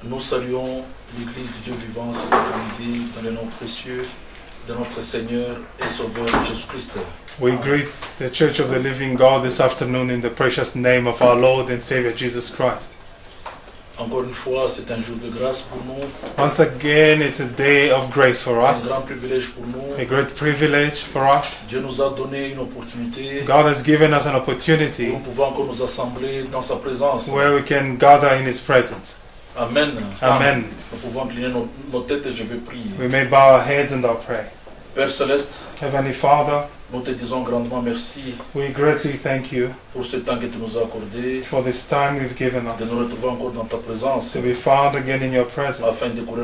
Nous saluons l'Église du Dieu vivant cet après-midi dans le nom précieux de notre Seigneur et Sauveur Jésus-Christ. We greet the Church of the Living God this afternoon in the precious name of our Lord and Savior Jesus Christ. Encore une fois, c'est un jour de grâce pour nous, Once again, it's a day of grace for un us, grand privilège pour nous. a great privilege for us. Dieu nous a donné une opportunité God has given us an où opportunity nous pouvons encore nous assembler dans sa présence. where we can gather in His presence. Amen. Amen. Nous pouvons incliner nos têtes et je vais prier. We may bow our heads and our pray. Père Céleste, Heavenly Father, nous te disons grandement merci we greatly thank you pour ce temps que tu nous as accordé, for this time you've given de us nous retrouver encore dans ta présence, to be found again in your presence, afin d'écouter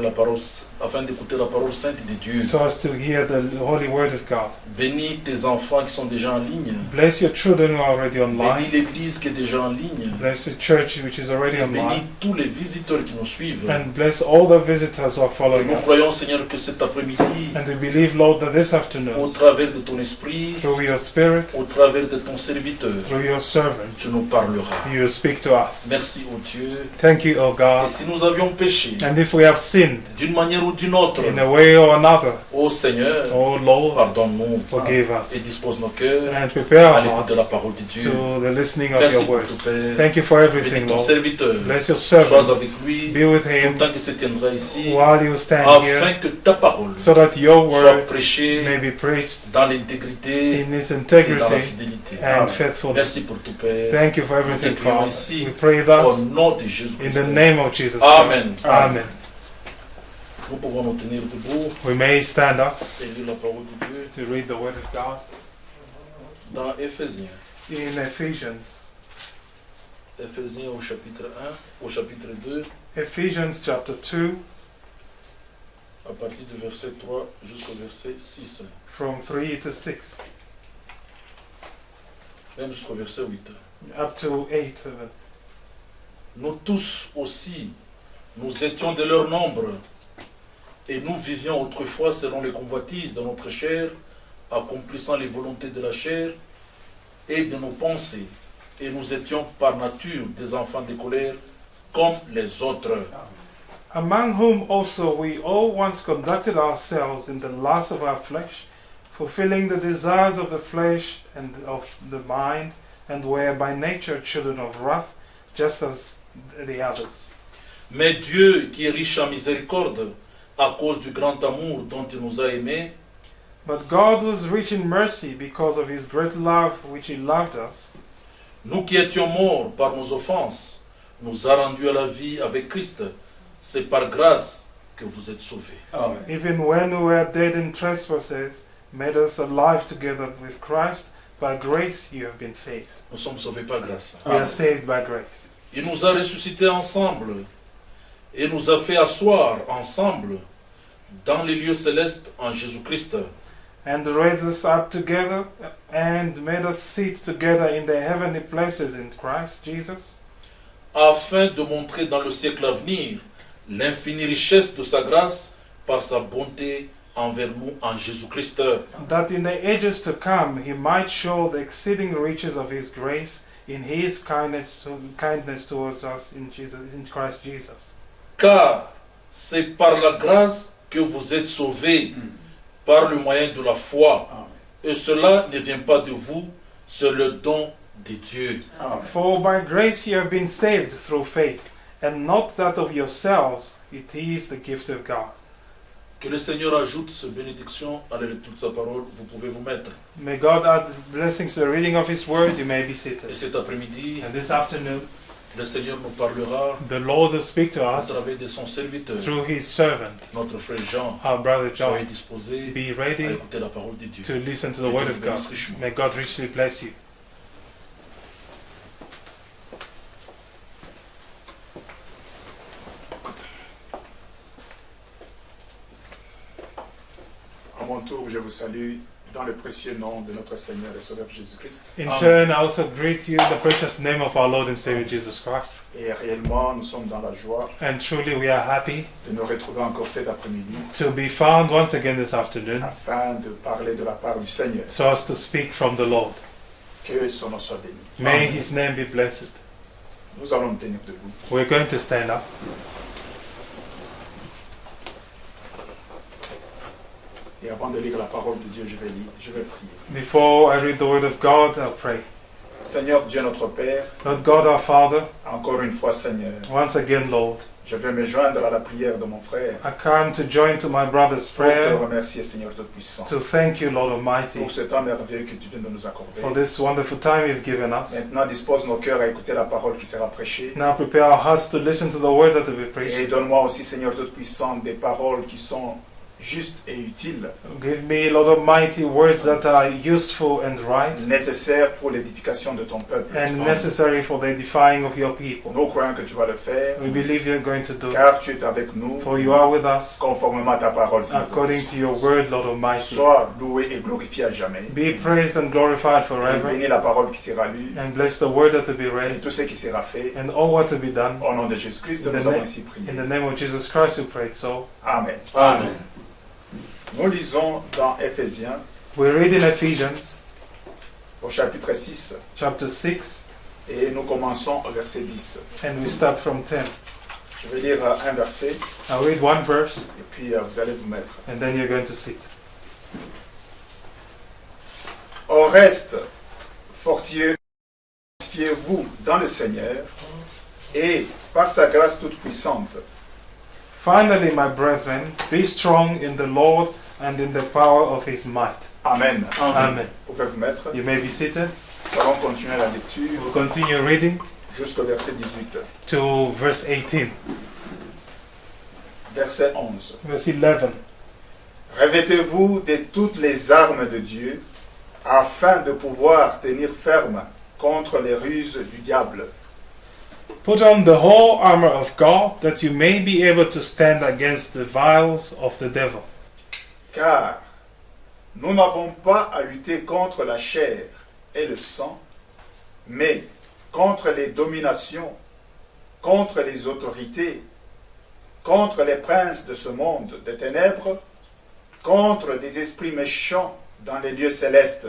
la parole sainte de Dieu. so as to hear the holy word of God. Bénis tes enfants qui sont déjà en ligne. Bless your children who are already Bénis online. l'église qui est déjà en ligne. Bless the church which is already Et bénis online. tous les visiteurs qui nous suivent. And bless all the visitors who are Et following nous us. croyons, Seigneur, que cet après-midi, And we believe, Lord, that this au afternoon, travers de ton esprit, through your Spirit, au travers de ton serviteur, through your servant, tu nous parleras. you will speak to us. Merci, ô Dieu. Thank you, O Et God. si nous avions péché, And if we have sinned d'une manière ou d'une autre, in a way or another, ô Seigneur, O Lord, pardonne-nous forgive et us. dispose nos cœurs And prepare à our l'écoute de hearts la parole de Dieu. to the listening of Merci your pour word. tout, Père. Thank you for Bénis everything, ton Lord. serviteur. Bless your Sois servant. avec lui Be with tout him le temps qu'il se tiendra ici, while you stand afin here, que ta parole so that your soit word may prêchée be preached dans l'intégrité in its et dans la integrity fidélité. and Merci faithfulness. pour tout, Père. Thank you for Nous everything, te prions Father. ici, We pray au thus nom de Jésus in Christ. the name of Jesus Amen. Christ. Amen. Nous pouvons nous tenir debout We may stand up et lire la parole de Dieu to read the word of God dans Éphésiens. in Ephesians. Éphésiens au chapitre 1, au chapitre 2, Ephesians chapter 2, à partir du verset 3 jusqu'au verset 6, from 3 to 6, même jusqu'au verset 8. up to 8 even. Nous tous aussi, nous étions de leur nombre, et nous vivions autrefois selon les convoitises de notre chair, accomplissant les volontés de la chair et de nos pensées, et nous étions par nature des enfants de colère comme les autres. Among whom also we all once conducted ourselves in the lust of our flesh, fulfilling the desires of the flesh and of the mind, and were by nature children of wrath, just as the others. Mais Dieu, qui est riche en miséricorde, à cause du grand amour dont il nous a aimés, But God was rich in mercy because of his great love which he loved us, nous qui étions morts par nos offenses, nous a rendus à la vie avec Christ. C'est par grâce que vous êtes sauvés. Amen. even when we were dead in trespasses, made us alive together with Christ. By grace you have been saved. Nous sommes sauvés par grâce. We are saved by grace. Il nous a ressuscités ensemble et nous a fait asseoir ensemble dans les lieux célestes en Jésus-Christ, And raised us up together and made us sit together in the heavenly places in Christ Jesus, afin de montrer dans le siècle à venir l'infinie richesse de sa grâce par sa bonté envers nous en Jésus-Christ. that in the ages to come he might show the exceeding riches of his grace in his kindness towards us in Christ Jesus. Car c'est par la grâce que vous êtes sauvés, par le moyen de la foi. Amen. Et cela ne vient pas de vous, c'est le don de Dieu. Amen. For by grace you have been saved through faith, and not that of yourselves, it is the gift of God. Que le Seigneur ajoute cette bénédiction à la lecture de sa parole. Vous pouvez vous mettre. May God add blessings to the reading of his word. You may be Et seated. cet après-midi, And this afternoon, le Seigneur nous parlera the Lord will speak to à us travers de son serviteur, through his servant, notre frère Jean. our brother Soyez John. disposés Be à ready écouter la parole de Dieu. to listen to the Que word Dieu of vous God. bénisse richement. May God richly bless you. À mon tour, je vous salue dans le précieux nom de notre Seigneur et Sauveur Jésus-Christ. In Amen. turn, I also greet you in the precious name of our Lord and Savior Jesus Christ. Et réellement, nous sommes dans la joie And truly, we are happy de nous retrouver encore cet après-midi to be found once again this afternoon, afin de parler de la part du Seigneur. so as to speak from the Lord. Que son nom soit béni. May his name be blessed. Nous allons nous tenir debout. We're going to stand up. Et avant de lire la parole de Dieu, je vais prier. Before I read the word of God, I'll pray. Seigneur Dieu notre Père, Lord God our Father, encore une fois Seigneur, once again, Lord, je vais me joindre à la prière de mon frère I come to join to my brother's pour te prayer remercier Seigneur Tout-Puissant to thank you, Lord Almighty, pour ce temps merveilleux que tu viens de nous accorder. for this wonderful time you've given us. Maintenant dispose nos cœurs à écouter la parole qui sera prêchée. Now prepare our hearts to listen to the word that will be Et preached. donne-moi aussi Seigneur Tout-Puissant des paroles qui sont justes et utiles, Give me, Lord Almighty, words that are useful and right nécessaires pour l'édification de ton peuple. and necessary for the edifying of your people. Nous croyons que tu vas le faire, We believe you're going to do it, car tu es avec nous, for you are with us conformément à ta parole, Seigneur according to Tout-Puissant. your word, Lord Almighty. Sois loué et glorifié à jamais. Be praised and glorified Et forever, bénis la parole qui sera lue and bless the word that will be et read, tout ce qui sera fait. and all what to be done. Au nom de Jésus-Christ, In the nous avons name- ainsi prié. In the name of Jesus Christ, we pray so. Amen. Amen. Nous lisons dans Éphésiens, We read in Ephesians au chapitre 6, chapter 6, et nous commençons au verset 10. and we start from 10. Je vais lire un verset, I'll read one verse, et puis vous allez vous mettre. and then you're going to sit. Au reste, fortifiez-vous dans le Seigneur, et par sa grâce toute puissante, Finally, my brethren, be strong in the Lord and in the power of his might. Amen. Amen. Vous pouvez vous mettre. You may be seated. Nous allons continuer la lecture We'll continue reading jusqu'au verset 18. to verse 18. Verset 11. Verse 11. Revêtez-vous de toutes les armes de Dieu, afin de pouvoir tenir ferme contre les ruses du diable. Put on the whole armor of God, that you may be able to stand against the wiles of the devil. Car nous n'avons pas à lutter contre la chair et le sang, mais contre les dominations, contre les autorités, contre les princes de ce monde des ténèbres, contre des esprits méchants dans les lieux célestes.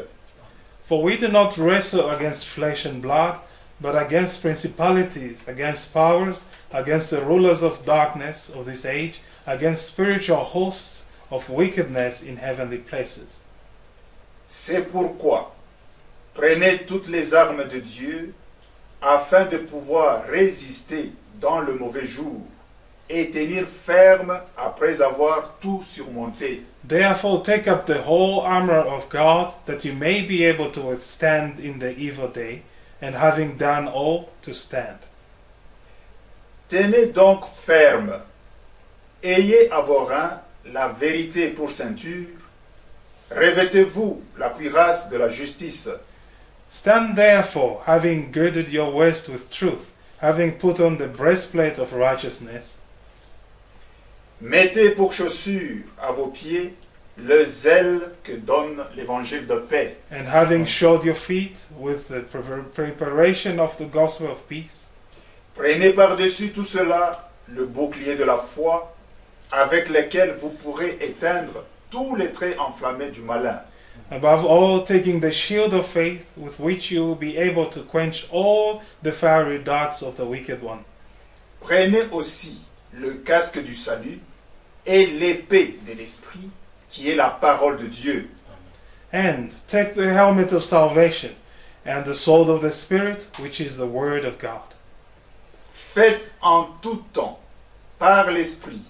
For we do not wrestle against flesh and blood, but against principalities, against powers, against the rulers of darkness of this age, against spiritual hosts of wickedness in heavenly places. C'est pourquoi prenez toutes les armes de Dieu afin de pouvoir résister dans le mauvais jour et tenir ferme après avoir tout surmonté. Therefore take up the whole armor of God, that you may be able to withstand in the evil day, and having done all, to stand. Tenez donc ferme, ayez à vos reins la vérité pour ceinture, revêtez-vous la cuirasse de la justice, Stand therefore, having girded your waist with truth, having put on the breastplate of righteousness, mettez pour chaussure à vos pieds le zèle que donne l'évangile de paix. and having shod your feet with the preparation of the gospel of peace. Prenez par-dessus tout cela le bouclier de la foi, avec lequel vous pourrez éteindre tous les traits enflammés du malin. Above all, taking the shield of faith, with which you will be able to quench all the fiery darts of the wicked one. Prenez aussi le casque du salut et l'épée de l'esprit, qui est la parole de Dieu. And take the helmet of salvation, and the sword of the Spirit, which is the word of God. Faites en tout temps, par l'esprit,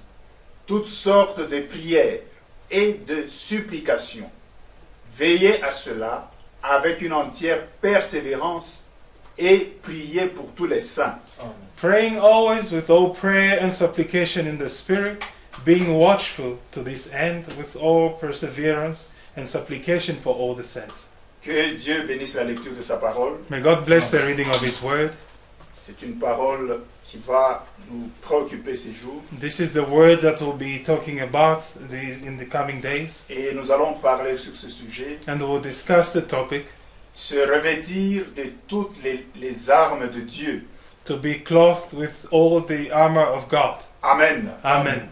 toutes sortes de prières et de supplications. Veillez à cela avec une entière persévérance et priez pour tous les saints. Praying always with all prayer and supplication in the Spirit, being watchful to this end with all perseverance and supplication for all the saints. Que Dieu bénisse la lecture de sa parole. May God bless the reading of His Word. C'est une parole qui va nous préoccuper ces jours. This is the word that we'll be talking about in the coming days, Et nous allons parler sur ce sujet. and we'll discuss the topic, Se revêtir de toutes les armes de Dieu. to be clothed with all the armor of God. Amen. Amen.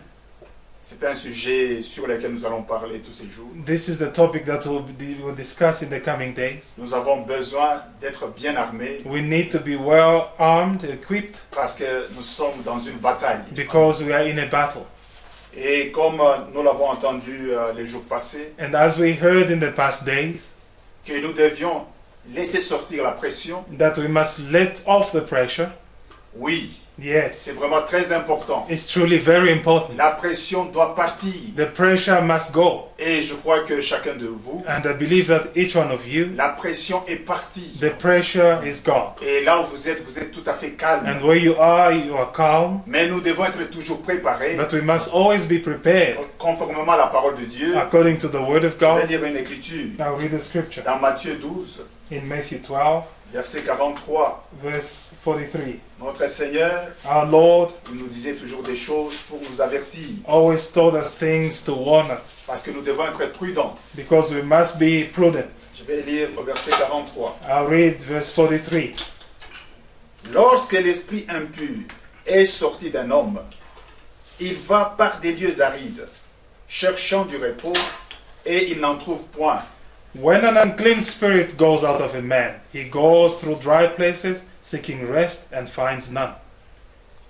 C'est un sujet sur lequel nous allons parler tous ces jours. This is the topic that we'll discuss in the coming days. Nous avons besoin d'être bien armés We need to be well armed, equipped, parce que nous sommes dans une bataille. because we are in a battle. Et comme nous l'avons entendu les jours passés, and as we heard in the past days, que nous devions laisser sortir la pression, that we must let off the pressure. oui, Yes, c'est vraiment très important. it's truly very important. La pression doit partir. The pressure must go. Et je crois que chacun de vous, And I believe that each one of you, la pression est partie. the pressure is gone. Et là où vous êtes tout à fait calme. And where you are calm. Mais nous devons être toujours préparés, But we must always be prepared conformément à la parole de Dieu. according to the word of Je vais God. lire une écriture Now read the scripture. dans Matthieu 12, In Matthew 12, verset 43. verse 43. Notre Seigneur, Our Lord il nous disait toujours des choses pour nous avertir, always told us things to warn us, parce que nous devons être prudents. because we must be prudent. Je vais lire au verset 43. I'll read verse 43. Lorsque l'esprit impur est sorti d'un homme, il va par des lieux arides, cherchant du repos, et il n'en trouve point. When an unclean spirit goes out of a man, he goes through dry places, seeking rest, and finds none.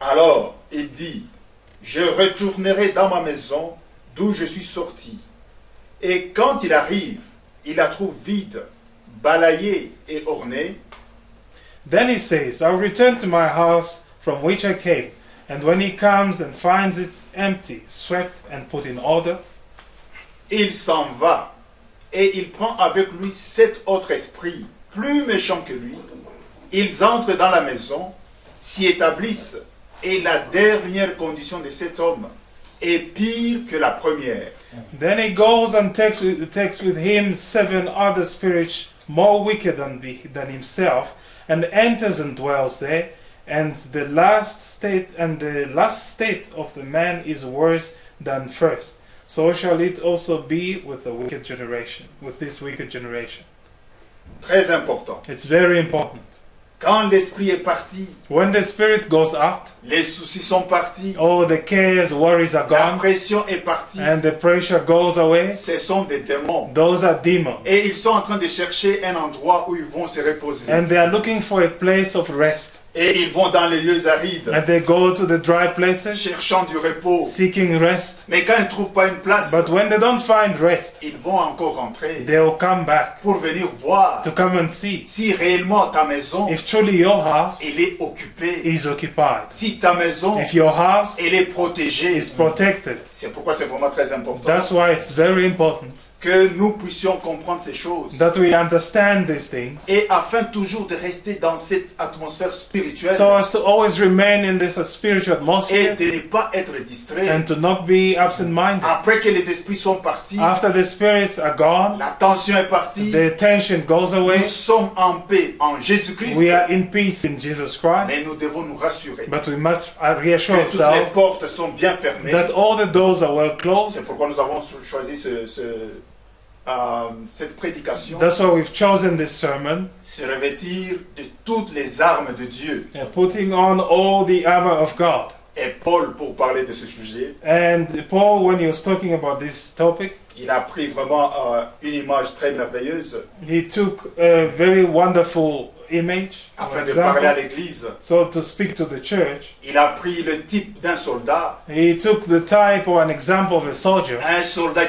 Alors il dit, je retournerai dans ma maison d'où je suis sorti. Et quand il arrive, il la trouve vide, balayée et ornée. Then he says, I'll return to my house from which I came. And when he comes and finds it empty, swept, and put in order, Il s'en va, et il prend avec lui 7 autres esprits, plus méchants que lui. Ils entrent dans la maison, s'y établissent, et la dernière condition de cet homme est pire que la première. then he goes and takes with him 7 other spirits more wicked than himself, and enters and dwells there. And the last state of the man is worse than first. So shall it also be with the wicked generation, with this wicked generation. Très important. It's very important. Quand l'esprit est parti, When the spirit goes out, les soucis sont partis, all the cares, worries are la gone, pression est partie, and the pressure goes away. ce sont des démons. Those are demons. Et ils sont en train de chercher un endroit où ils vont se reposer. And they are looking for a place of rest. Et ils vont dans les lieux arides, And they go to the dry places, cherchant du repos. seeking rest. Mais quand ils ne trouvent pas une place, But when they don't find rest, ils vont encore rentrer they will come back pour venir voir to come and see si réellement ta maison, if truly your house elle est occupée. is occupied, Si ta maison, if your house elle est protégée. is protected. C'est pourquoi c'est vraiment très important That's why it's very important que nous puissions comprendre ces choses. that we understand these things, Et afin toujours de rester dans cette atmosphère spirituelle so as to always remain in this spiritual et atmosphere de ne pas être distrait. and to not be absent-minded. Après que les esprits sont partis, After the spirits are gone, la tension est partie, the tension goes away. nous sommes en paix en Jésus-Christ, We are in peace in Jesus Christ, mais nous devons nous rassurer but we must reassure que toutes les ourselves portes sont bien fermées. that all the doors are well closed. C'est pourquoi nous avons choisi cette prédication, That's why we've chosen this sermon, se revêtir de toutes les armes de Dieu. putting on all the armor of God. Et Paul, pour parler de ce sujet, And Paul, when he was talking about this topic, il a pris vraiment une image très merveilleuse he took a very wonderful image, or afin de parler à example. l'église. So to speak to the church, Il a pris le type d'un soldat, he took the type or an example of a soldier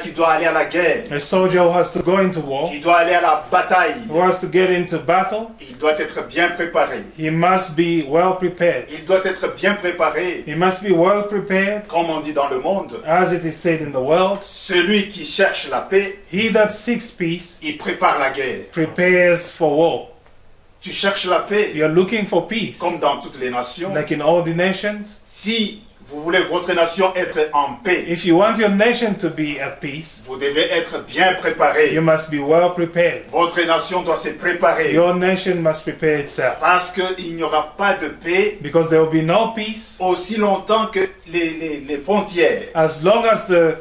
qui doit aller à la guerre, who has to go into war, qui doit aller à la bataille. who has to get into battle. Il doit être bien préparé. He must be well prepared. Il doit être bien préparé, He must be well prepared, comme on dit dans le monde. as it is said in the world. Celui qui cherche la paix, He that seeks peace il prépare la guerre. prepares for war. Tu cherches la paix, You're looking for peace, comme dans toutes les nations. like in all the nations. Si vous voulez votre nation être en paix, If you want your nation to be at peace, vous devez être bien préparé. you must be well prepared. Votre nation doit se préparer. Your nation must prepare itself, Parce qu'il n'y aura pas de paix because there will be no peace aussi longtemps que les frontières as long as the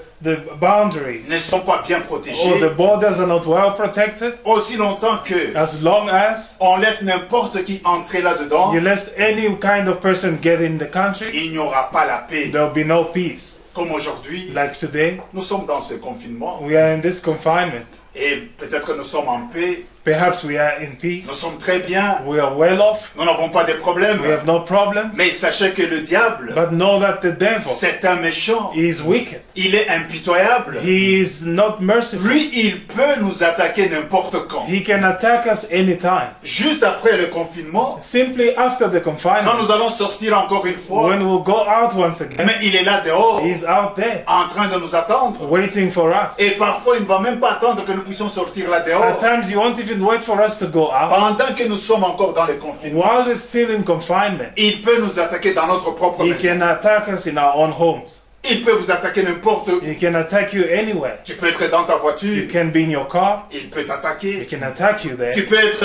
boundaries ne sont pas bien or the protégées. borders are not well protected, Aussi longtemps que as long as on laisse n'importe qui entrer là-dedans, you let any kind of person get in the country, il n'y aura pas la paix. there will be no peace. Comme aujourd'hui, Like today, nous sommes dans ce confinement we are in this confinement. et peut-être nous sommes en paix, Perhaps we are in Nous peace. sommes très bien. We are well off. Nous n'avons pas de problème. We have no problems. Mais sachez que le diable, But know that the devil c'est un méchant. is wicked. Il est impitoyable. He is not merciful. Lui, il peut nous attaquer n'importe quand. He can attack us anytime. Juste après le confinement, Simply after the quand confinement, nous allons sortir encore une fois, when we go out once again, mais il est là dehors, he's out there en train de nous attendre. waiting for us. Et parfois, il ne va même pas attendre que nous puissions sortir là At dehors. times, you won't even wait for us to go out. Pendant que nous sommes encore dans le confinement, While we're still in confinement, il peut nous attaquer dans notre propre he maison. can attack us in our own homes. Il peut vous attaquer n'importe où. He can attack you anywhere. Tu peux être dans ta You voiture, can be in your car. il peut He t'attaquer. can attack you there. Tu peux être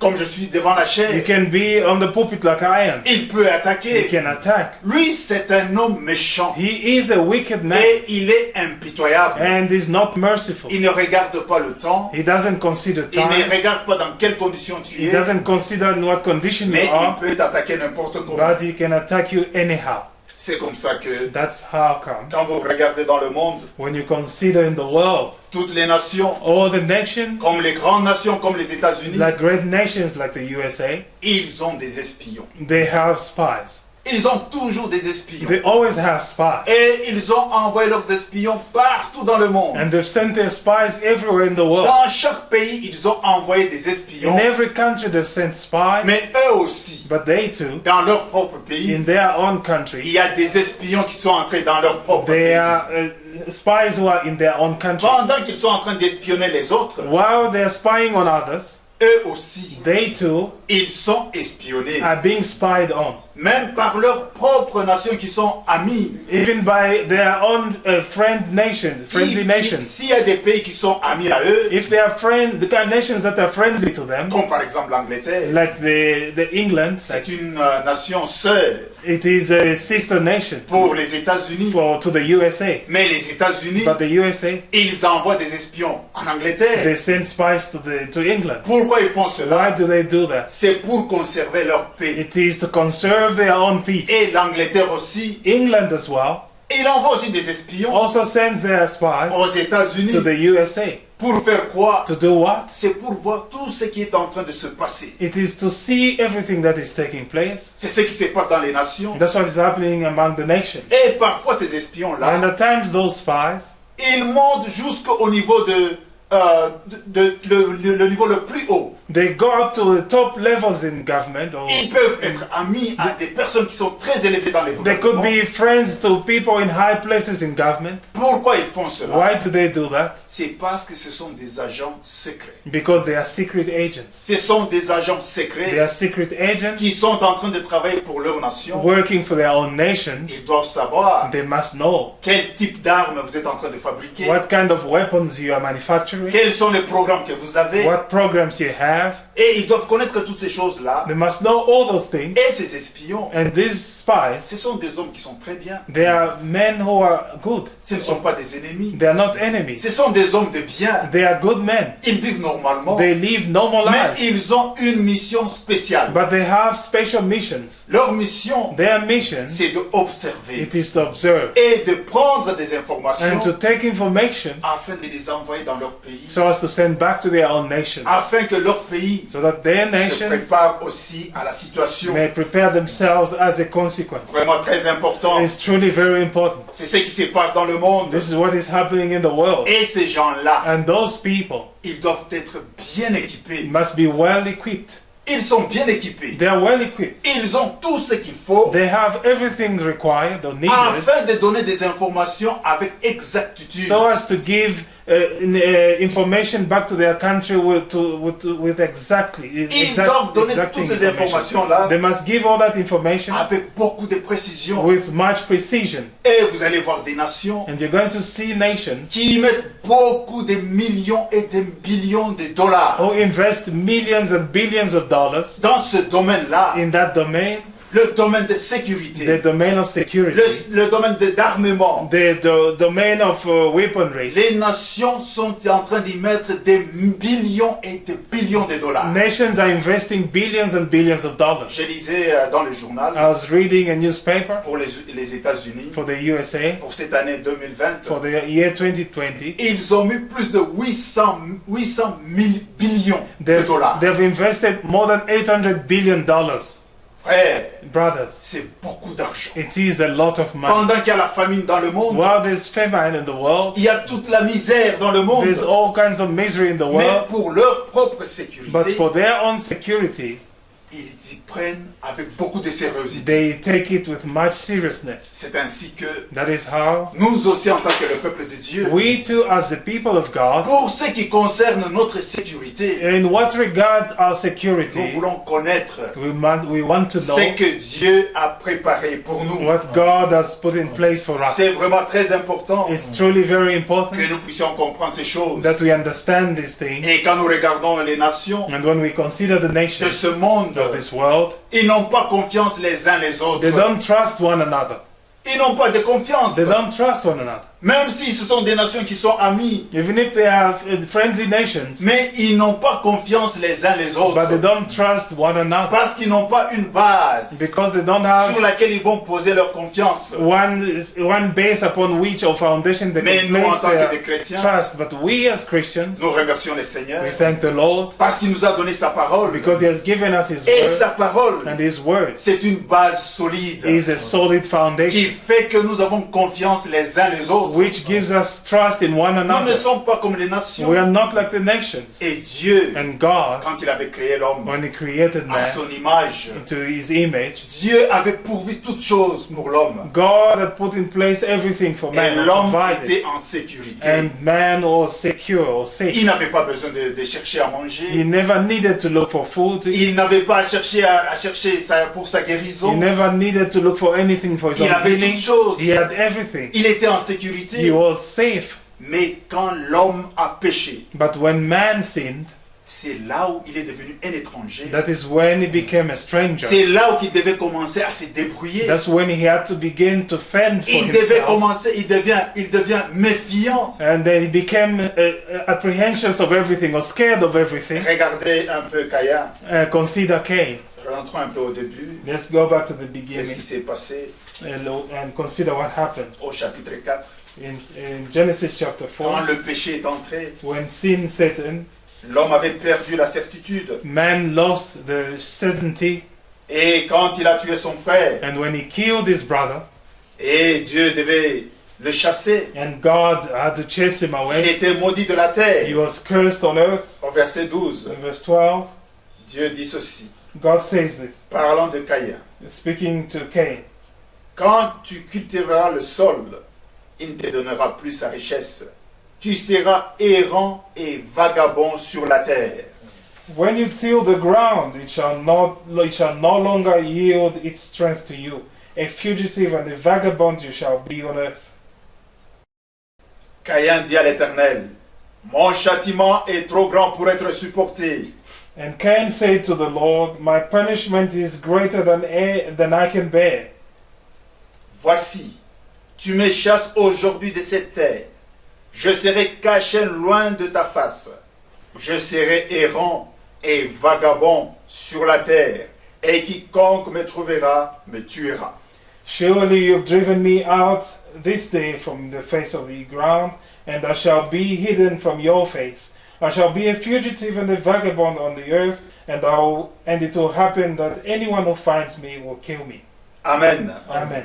comme je suis devant la You chair, can be on the pulpit like I am. il peut He attaquer. can attack. Lui, c'est un homme méchant He is a wicked man et il est impitoyable. and is not merciful. Il ne regarde pas le temps, He doesn't consider il ne time. regarde pas dans quelles conditions tu He es, doesn't consider in what condition mais you are, il peut t'attaquer n'importe comment. but he can attack you anyhow. C'est comme ça que That's how come. quand vous regardez dans le monde, When you consider in the world, toutes les nations, all the nations, comme les grandes nations, comme les États-Unis, like great nations like the USA, ils ont des espions. they have spies. Ils ont toujours des espions. They always have spies. Et ils ont envoyé leurs espions partout dans le monde. And they've sent their spies everywhere in the world. Dans chaque pays, ils ont envoyé des espions. In every country they've sent spies, Mais eux aussi, but they too, dans leur propre pays, in their own il country, y a des espions qui sont entrés dans leur propre they pays. are spies who are in their own country. Pendant qu'ils sont en train d'espionner les autres, While they're spying on others, eux aussi, they too ils sont espionnés. are being spied on. Même par leurs propres nations qui sont amies. Even by their own friendly nations. S'il y a des pays qui sont amis à eux, If they are the kind of nations that are friendly to them, comme par exemple l'Angleterre, like the England, c'est une nation sœur it is a sister nation pour les États-Unis. to the USA. Mais les États-Unis, But the USA, ils envoient des espions en Angleterre. they send spies to England. Pourquoi ils font cela? Why do they do that? C'est pour conserver leur paix. It is to conserve their own peace. Et l'Angleterre aussi, England as well il envoie aussi des espions also sends their spies aux États-Unis. to the USA. Pour faire quoi? To do what? C'est pour voir tout ce qui est en train de se passer. It is to see everything that is taking place. C'est ce qui se passe dans les nations. That's what is happening among the nations. Et parfois ces And espions-là, at times those spies, ils montent jusqu'au niveau le niveau le plus haut. they go up to the top levels in government, or Ils peuvent être amis à des personnes qui sont très élevées dans les they could gouvernements. be friends to people in high places in government. Pourquoi ils font cela? Why do they do that? C'est parce que ce sont des agents secrets. Because they are secret agents. Ce sont des agents They secrets are secret agents qui sont en train de travailler pour leur nation. working for their own nations. Ils doivent savoir They must know quel type d'armes vous êtes en train de fabriquer, what kind of weapons you are manufacturing, quels sont les programmes que vous avez, what programs you have. et ils doivent connaître toutes ces choses-là. They must know all those things. Et ces espions, And these spies, ce sont des hommes qui sont très bien. they are men who are good. Ce ne sont pas des ennemis. They are not enemies. Ce sont des hommes de bien. They are good men. Ils vivent normalement. They live normal Mais lives. ils ont une mission spéciale. But they have special missions. Leur mission, Their mission, c'est d'observer it is to observe et de prendre des and informations to take information afin de les envoyer dans leur pays, so as to send back to their own nation, afin que leur pays so that their se nations prépare aussi à la situation. may prepare themselves as a consequence. Vraiment très important. It's truly very important. C'est ce qui se passe dans le monde. This is what is happening in the world. Et ces gens-là, And those people ils doivent être bien équipés. must be well equipped. Ils sont bien équipés. They are well equipped. Ils ont tout ce qu'il faut They have everything required or needed afin de donner des informations avec exactitude. so as to give information back to their country with exactly Ils doivent donner exact toutes ces information. informations-là They must give all that information avec beaucoup de précision. with much precision. Et vous allez voir des nations And you're going to see nations qui mettent beaucoup de millions et de billions de dollars who invest millions and billions of dollars dans ce domaine-là. in that domain. le domaine de the sécurité, domain of security, le domaine d'armement. the domain of weaponry. Les nations sont en train d'y mettre des billions et des billions de dollars. Nations are investing billions and billions of dollars. Je lisais dans le journal I was reading a newspaper pour les États-Unis for the USA pour cette année 2020. for the year 2020. Ils ont mis plus de 800 000 billions de dollars. They've invested more than $800 billion. Frère, Brothers, c'est beaucoup d'argent. it is a lot of money. Pendant qu'il y a la famine dans le monde, While there's famine in the world, il y a toute la misère dans le monde. there's all kinds of misery in the Mais world, pour leur propre but sécurité, for their own security, ils y prennent avec beaucoup de sérieuxité. they take it with much seriousness. C'est ainsi que That is how nous aussi, en tant que le peuple de Dieu, we too, as the people of God, pour ce qui concerne notre sécurité, in what regards our nous security, voulons connaître we want to ce know que Dieu a préparé pour nous. what God has put in place for us. C'est vraiment très important It's truly very que important nous puissions comprendre ces choses. that we understand these things. Et quand nous regardons les nations And when we consider the de nations ce monde, of this world, ils n'ont pas confiance les uns les autres. they don't trust one another. Ils n'ont pas de confiance. They don't trust one another. Même si ce sont des nations qui sont amies, Even if they are friendly nations, mais ils n'ont pas confiance les uns les but they autres. don't trust one another Parce qu'ils n'ont pas une base because they don't sur have laquelle ils vont poser leur confiance. one base upon which or foundation they Mais can nous, en place tant que des their chrétiens, trust. But we as Christians, nous remercions le Seigneur we thank the Lord parce qu'il nous a donné sa parole. because He has given us His Et word, sa parole, and His word c'est une base solide is a solid qui foundation fait que nous avons confiance les uns les autres. which gives us trust in one Nous ne another. sommes pas comme les nations. We are not like the nations. Et Dieu, And God, quand il avait créé l'homme when He created à man son image, into His image, Dieu avait pourvu toutes choses pour l'homme. God had put in place everything for Et man, l'homme provided, était en sécurité. and man was secure or Il safe. n'avait pas besoin de chercher à He manger. never needed to look for food to eat. Il n'avait pas à chercher pour sa He guérison. never needed to look for anything for his Il own avait healing. toutes choses. He had everything. Il était en He sécurité. was safe. Mais quand l'homme a péché, But when man sinned, c'est là où il est devenu un étranger. that is when he became a stranger. C'est là où il devait commencer à se débrouiller. That's when he had to begin to fend for Il devait himself. commencer, il devient méfiant. And then he became apprehensive of everything or scared of everything. Regardez un peu Caïn. Consider Cain. Rentrons un peu au début. Let's go back to the Qu'est-ce qui beginning s'est passé and consider what happened. au chapitre 4? In Genesis chapter 4, Quand le péché est entré, when sin set in, l'homme avait perdu la certitude. man lost the certainty, Et quand il a tué son frère, and when he killed his brother, et Dieu devait le chasser, and God had to chase him il away, était maudit de la he terre. was cursed on earth. Au verset 12, In verse 12, Dieu dit ceci, God says this, parlant de Caïn. speaking to Cain. Quand tu cultiveras le sol, il ne te donnera plus sa richesse. Tu seras errant et vagabond sur la terre. When you till the ground, it shall no longer yield its strength to you. A fugitive and a vagabond you shall be on earth. Caïn dit à l'Éternel, mon châtiment est trop grand pour être supporté. And Cain said to the Lord, my punishment is greater than I can bear. Voici, tu me chasses aujourd'hui de cette terre. Je serai caché loin de ta face. Je serai errant et vagabond sur la terre. Et quiconque me trouvera me tuera. Surely you've driven me out this day from the face of the ground, and I shall be hidden from your face. I shall be a fugitive and a vagabond on the earth, and it will happen that anyone who finds me will kill me. Amen. Amen.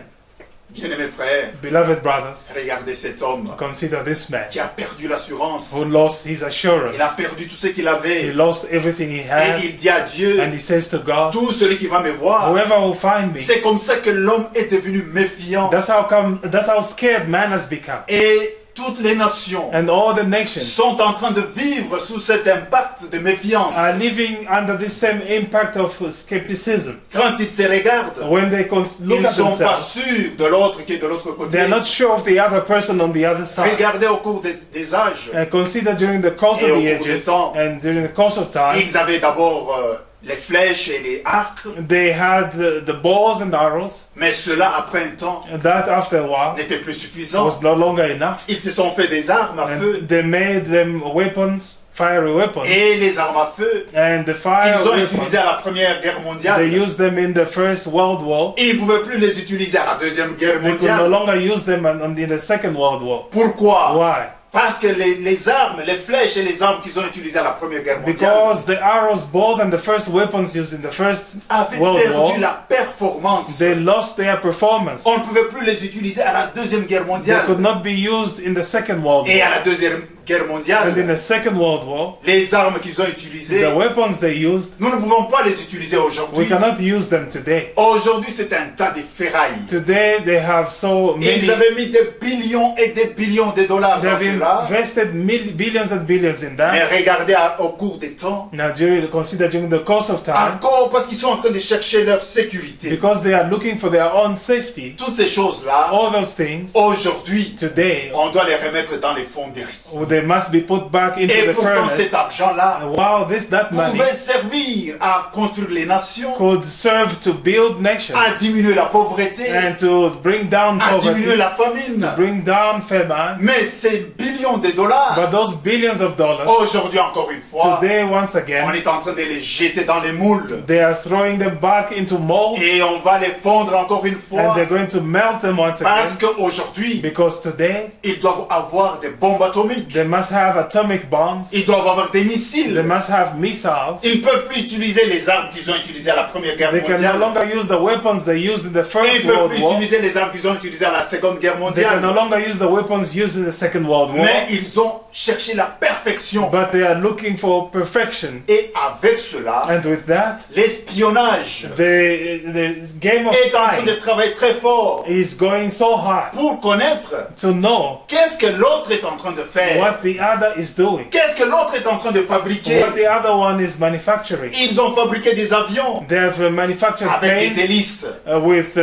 Bien-aimés frères, Beloved brothers, regardez cet homme consider this man qui a perdu l'assurance. who lost his assurance. Il a perdu tout ce qu'il He avait. lost everything he Et had, il dit à Dieu, and he says to God, tout celui qui va me voir. whoever will find me. C'est comme ça que l'homme est devenu méfiant. That's how scared man has become. Et toutes les nations And all the nations sont en train de vivre sous cet impact de méfiance. are living under this same impact of skepticism. Quand ils se regardent, When they look ils ne at sont pas themselves, sûrs de l'autre qui est de l'autre côté. they are not sure of the other person on the other side. Regardez au cours des âges. And consider during the course Et of au the cours du ages temps, and during the course of time, ils avaient d'abord les flèches et les arcs, They had the balls and arrows. mais cela, après un temps, That after a while n'était plus suffisant. was no longer enough. Ils se sont fait des armes à feu. And they made them weapons, fiery weapons. Et les armes à feu And the fire qu'ils ont weapons, utilisées à la Première Guerre they mondiale, used them in the First World War. et ils ne pouvaient plus les utiliser à la Deuxième Guerre They could no mondiale. longer use them in the Second World War. Pourquoi? Why? Parce que les armes, les flèches et les armes qu'ils ont utilisées à la Première Guerre mondiale Because the arrows, balls, and the first weapons used in the First avaient World perdu War, la performance. they lost their performance. On ne pouvait plus les utiliser à la Deuxième Guerre They mondiale. could not be used in the Second World Et à War. la Deuxième Guerre And in mondiale, the Second World War, les armes qu'ils ont utilisées, the weapons they used, nous ne pouvons pas les utiliser we aujourd'hui. cannot use them today. Aujourd'hui, c'est un tas de ferrailles. Today they have so Et many, ils avaient mis des billions et des billions de dollars they dans have cela. invested billions and billions in Mais that. regardez au cours des temps, Now, consider during the course of time, encore parce qu'ils sont en train de chercher leur sécurité. because they are looking for their own safety, Toutes ces choses-là, all those things, aujourd'hui, today, on doit les remettre dans les fonderies. they must be put back into Et the pourtant, furnace. cet argent-là Wow, that money pouvait servir à construire les nations, could serve to build nations à diminuer la pauvreté, and to bring down à diminuer poverty, la famine. bring down famine. Mais ces billions de dollars, But those billions of dollars, aujourd'hui encore une fois, today once on again, est en train de les jeter dans les moules. they are throwing them back into molds Et on va les fondre encore une and fois. they're going to melt them once Parce again. qu'aujourd'hui, Because today ils doivent avoir des bombes atomiques. they must have atomic bombs, Ils doivent avoir des they missiles. must have missiles. Ils ne peuvent plus utiliser les armes qu'ils ont utilisées à la Première Guerre They can no mondiale. longer use the weapons they used in the Et First ils ne peuvent World plus War. utiliser les armes qu'ils ont utilisées à la Seconde Guerre They can no mondiale. longer use the weapons used in the Second World War. Mais ils ont cherché la perfection. But they are looking for perfection. Et avec cela, And with that, l'espionnage the game of est en train de time travailler très fort is going so hard pour connaître to know qu'est-ce que l'autre est en train de faire. what the other is doing, Qu'est-ce que l'autre est en train de fabriquer. what the other one is manufacturing. Ils ont fabriqué des avions They have manufactured avec des planes hélices. with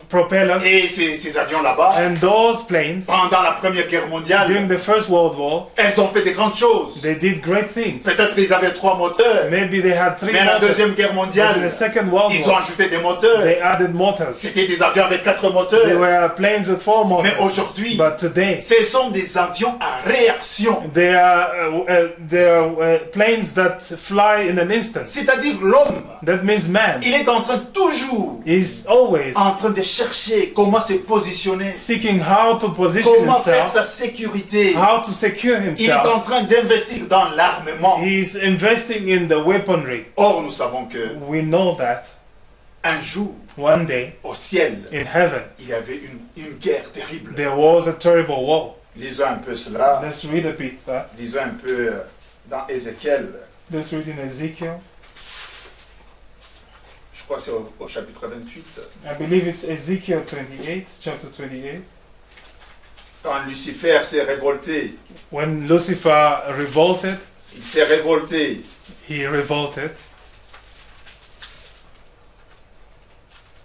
propellers, Et ces avions là-bas, and those planes pendant la Première Guerre during mondiale, the First World War, elles ont fait des grandes choses. they did great things. Peut-être ils avaient 3 moteurs, Maybe they had 3 mais à la motors. Deuxième Guerre But in mondiale, the Second World ils ont War, ajouté des moteurs. they added motors. C'était des avions avec 4 They moteurs. were planes with 4 Mais motors. aujourd'hui, But today, ce sont des avions à réaction. they are planes that fly in an instant. C'est-à-dire l'homme, That means man il est en train toujours is always en train de chercher comment se positionner, seeking how to position comment faire himself, sa sécurité. how to secure Il est en himself. train d'investir dans l'armement. He's investing in the weaponry. Or, nous savons que We know that un jour, one day au ciel, in heaven il y avait une guerre terrible. there was a terrible war. Lisons un peu cela. Let's read a bit that. Lisons un peu dans Ézéchiel. Let's read in Ezekiel. Je crois que c'est au chapitre 28. I believe it's Ezekiel 28, chapter 28. Quand Lucifer s'est révolté, When Lucifer revolted, il s'est révolté. he revolted.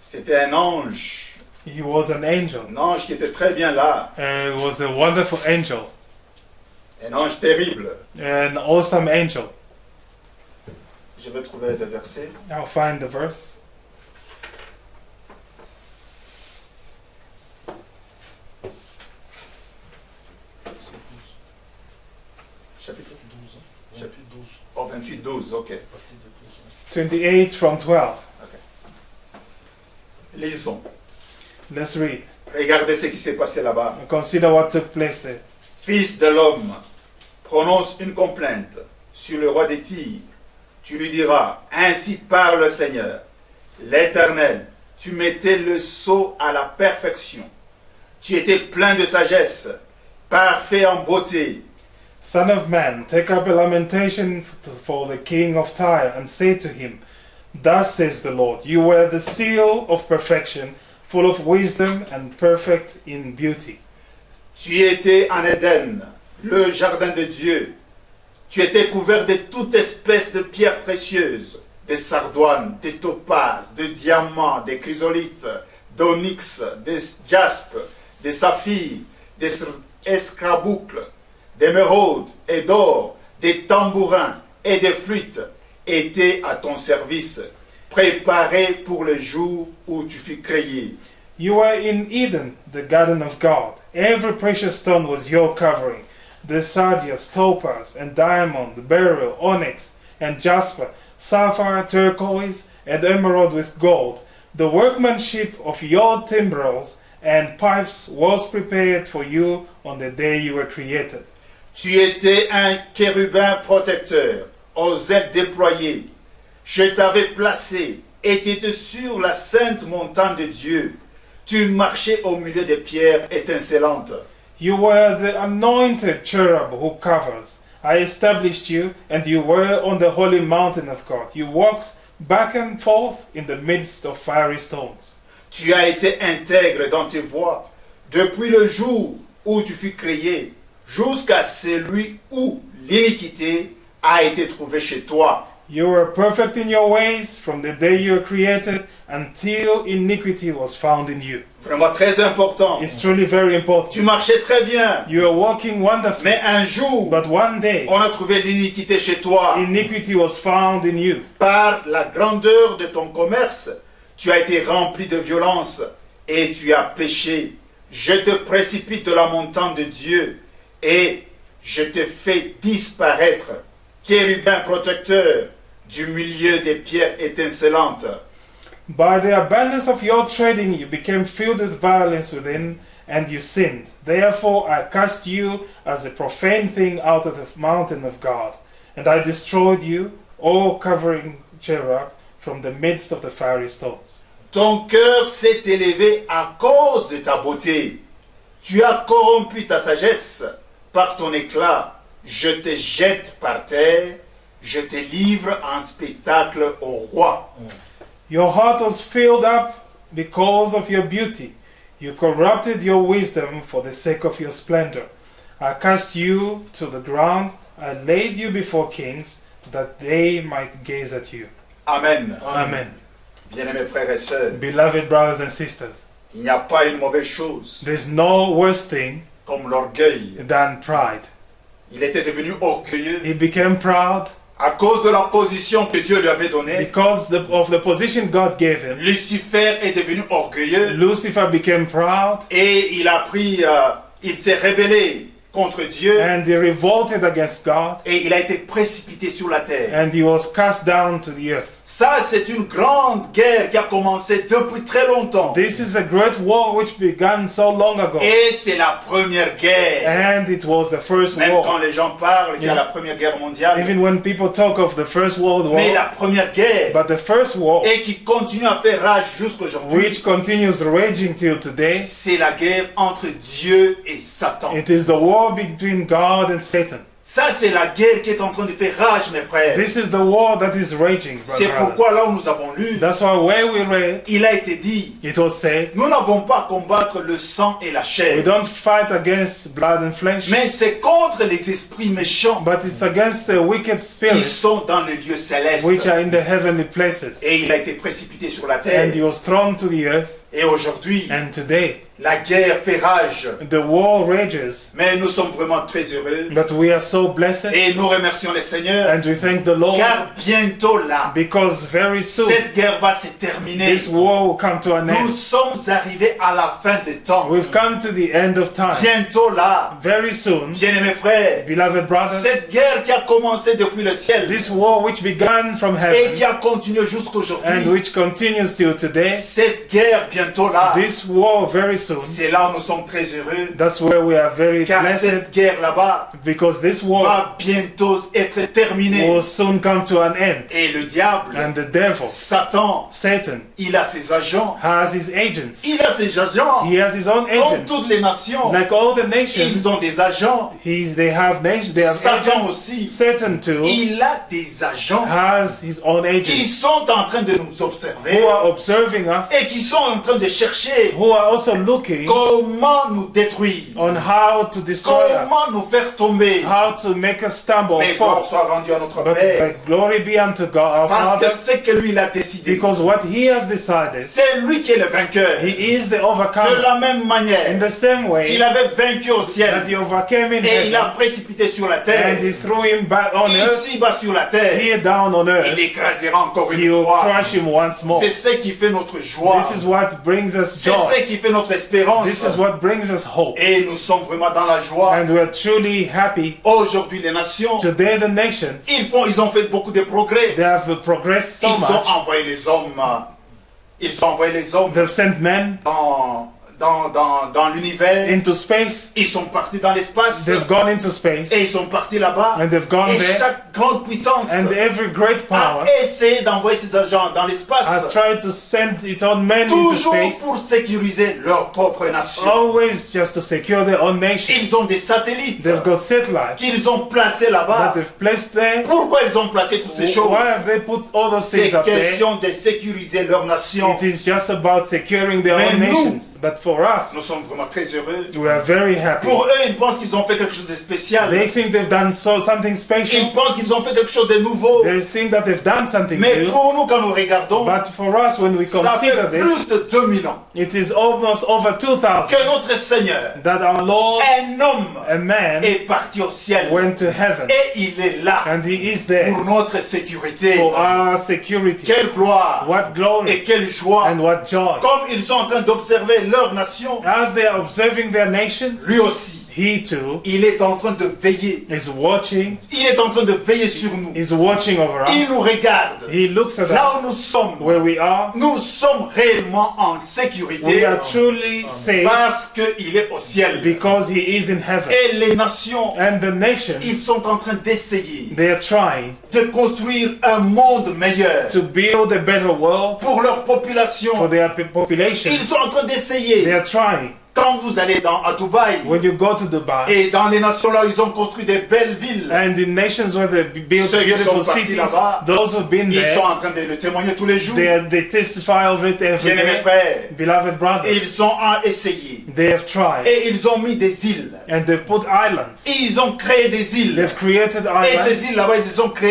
C'était un ange. He was an angel. Un ange qui était très bien là. It was a wonderful angel, Un ange terrible. an awesome angel. Je vais trouver le verset. I'll find the verse. Chapitre 12. Chapitre 12. Oh, 28, 12, ok. 28 from 12. Lisons. Let's read. Regardez ce qui s'est passé là-bas. Consider what took place there. Fils de l'homme, prononce une complainte sur le roi des Tyrs. Tu lui diras, ainsi parle le Seigneur, l'Éternel, tu mettais le sceau à la perfection. Tu étais plein de sagesse, parfait en beauté. Son of man, take up a lamentation for the king of Tyre, and say to him, Thus says the Lord, you were the seal of perfection, full of wisdom and perfect in beauty. Tu étais en Éden, le jardin de Dieu. Tu étais couvert de toute espèce de pierres précieuses, des sardoines, des topazes, de diamants, des chrysolites, d'onyx, des jaspes, des saphirs, des escarboucles, d'émeraudes et d'or, des tambourins et des flûtes, était à ton service, préparé pour le jour où tu fus créé. You were in Eden, the garden of God. Every precious stone was your covering. The sardius, topaz, and diamond, beryl, onyx, and jasper, sapphire, turquoise, and emerald with gold. The workmanship of your timbrels and pipes was prepared for you on the day you were created. Tu étais un chérubin protecteur, aux ailes déployées. Je t'avais placé et tu étais sur la sainte montagne de Dieu. Tu marchais au milieu des pierres étincelantes. You were the anointed cherub who covers. I established you, and you were on the holy mountain of God. You walked back and forth in the midst of fiery stones. Tu as été intègre dans tes voies depuis le jour où tu fus créé jusqu'à celui où l'iniquité a été trouvée chez toi. You were perfect in your ways from the day you were created until iniquity was found in you. Vraiment très important. It's truly very important. Tu marchais très bien, You are walking wonderfully, mais un jour, but one day on a trouvé l'iniquité chez toi. iniquity was found in you. Par la grandeur de ton commerce, tu as été rempli de violence et tu as péché. Je te précipite de la montagne de Dieu et je te fais disparaître, chérubin protecteur, du milieu des pierres étincelantes. By the abundance of your trading, you became filled with violence within, and you sinned. Therefore, I cast you as a profane thing out of the mountain of God, and I destroyed you, O covering cherub, from the midst of the fiery stones. Ton cœur s'est élevé à cause de ta beauté. Tu as corrompu ta sagesse par ton éclat. Je te jette par terre. Je te livre en spectacle au roi. Your heart was filled up because of your beauty. You corrupted your wisdom for the sake of your splendor. I cast you to the ground. I laid you before kings, that they might gaze at you. Amen. Amen. Bien-aimés frères et sœurs, Beloved brothers and sisters, il n'y a pas une mauvaise chose there's no worse thing comme l'orgueil. than pride. Il était devenu orgueilleux He became proud à cause de la position que Dieu lui avait donnée. because of the position God gave him. Lucifer est devenu orgueilleux Lucifer became proud et il s'est rébellé contre Dieu and he revolted against God et il a été précipité sur la terre. and he was cast down to the earth. Ça, c'est une grande guerre qui a commencé depuis très longtemps. This is a great war which began so long ago, Et c'est la première guerre. and it was the first Même quand war. les gens parlent qu'il y a la première guerre mondiale, Even when people talk of the First World mais la War, première guerre, but the First War, et qui continue à faire rage jusqu'aujourd'hui, which continues raging till today, c'est la guerre entre Dieu et Satan. it is the war between God and Satan. Ça, c'est la guerre qui est en train de faire rage, mes frères. This is the war that is raging, C'est brothers. pourquoi là où nous avons lu, That's why where we read, il a été dit, it was said, nous n'avons pas à combattre le sang et la we chair, don't fight against blood and flesh, mais c'est contre les esprits méchants but it's against the wicked qui spirits sont dans les lieux célestes. which are in the heavenly places. Et il a été précipité sur la And terre. he was thrown to the earth, Et aujourd'hui, and today la guerre fait rage. the war rages. Mais nous sommes vraiment très heureux. But we are so blessed, Et nous remercions le Seigneur. and we thank the Lord, Car bientôt là, because very soon cette guerre va se terminer. this war will come to an Nous end. sommes arrivés à la fin des temps. We've come to the end of time. Bientôt là, Very soon, bien-aimés frères, beloved brothers, cette guerre qui a commencé depuis le ciel this war which began from et qui heaven a continué and jusqu'aujourd'hui, which continues till today, cette guerre bientôt là, this war very soon, c'est là où nous sommes très heureux. that's where we are very Car blessed, cette guerre là-bas because this war va bientôt être terminée. will soon come to an end. Et le diable, And the devil, Satan, Satan, il a ses agents. has his agents. Il a ses agents. He has his own Comme agents. toutes les nations, Like all the ils nations, ont des agents. they have nations, they have Satan agents. aussi. Satan too Il a des agents has his own qui agents sont en train de nous who observer are observing us et qui sont en train train de chercher who are also looking comment nous détruire, on how to destroy us, comment nous faire tomber. how to make us stumble or Mais gloire fall. soit rendue à notre But Père, glory be unto God, our parce que Father, c'est que lui il a décidé. because what He has decided, C'est lui qui est le vainqueur. He is the De overcomer. la même In manière the same way qu'il avait vaincu au that ciel He overcame in et il a heaven, précipité sur la terre, and He threw Him back on earth, ici-bas sur la terre, here down on il earth, l'écrasera encore He une will fois. crush Him once more. C'est ce qui fait notre joie. This is what brings us C'est joy. ce qui fait notre espérance. This is what brings us hope. Et nous sommes vraiment dans la joie. And we are truly happy. Aujourd'hui, les nations, Today the nations, ils ont fait beaucoup de progrès. they have progressed so Ils ont much. envoyé les hommes. Ils ont envoyé les hommes They've sent men dans l'univers. into space. Ils sont partis dans l'espace. They've gone into space. Et ils sont partis là-bas. And they've gone Et there. chaque grande puissance And every great a power essayé d'envoyer ses agents dans has l'espace. tried to send its own men into Toujours space. pour sécuriser leur propre nation. Always just to secure their own nation. Ils ont des satellites They've got satellites qu'ils ont placés that là-bas. they've placed there. Pourquoi ils ont placé toutes ces choses? Why have they put all those C'est things up there? question de sécuriser leur nation. It is just about securing their Mais own nous, nations. But for us, Nous sommes vraiment très heureux. we are very happy. Pour eux, ils pensent qu'ils ont fait quelque chose de spécial. They think they've done something Ils special. pensent qu'ils ont fait quelque chose de nouveau. They think that they've done something Mais new. pour nous, quand nous regardons, But for us, when we ça consider fait this, plus de 2000 ans it is almost over 2000 que notre Seigneur, that our Lord, un homme, a man, est parti au ciel. went to heaven. Et il est là And He is there pour notre sécurité. for our security. Quelle gloire What glory et quelle joie. and what joy. Comme ils sont en train d'observer leur nation, As they are observing their nations, lui aussi, He too il est en train de veiller. is watching. Il est en train de veiller sur nous. Is watching over Il us. nous regarde. He looks at Là où us nous sommes, where we are. nous sommes réellement en We sécurité are truly safe parce qu'il est au ciel. because He is in heaven. Et les nations, And the nations, ils sont en train d'essayer they are trying de construire un monde meilleur to build a better world pour leur for population. their population. Ils sont en train They d'essayer. are trying. Quand vous allez à Dubaï, When you go to Dubai et dans les nations là, ils ont construit des belles villes. and in nations where they build Ceux qui beautiful sont partis cities, là-bas, those who've been Ils sont there, en train de le témoigner tous les jours. they testify of it every Bien-aimés day. frères, Beloved brothers, ils ont essayé. they have tried Et ils ont mis des îles. and they put islands. Et ils ont créé des îles. They've created Et islands ces îles là-bas,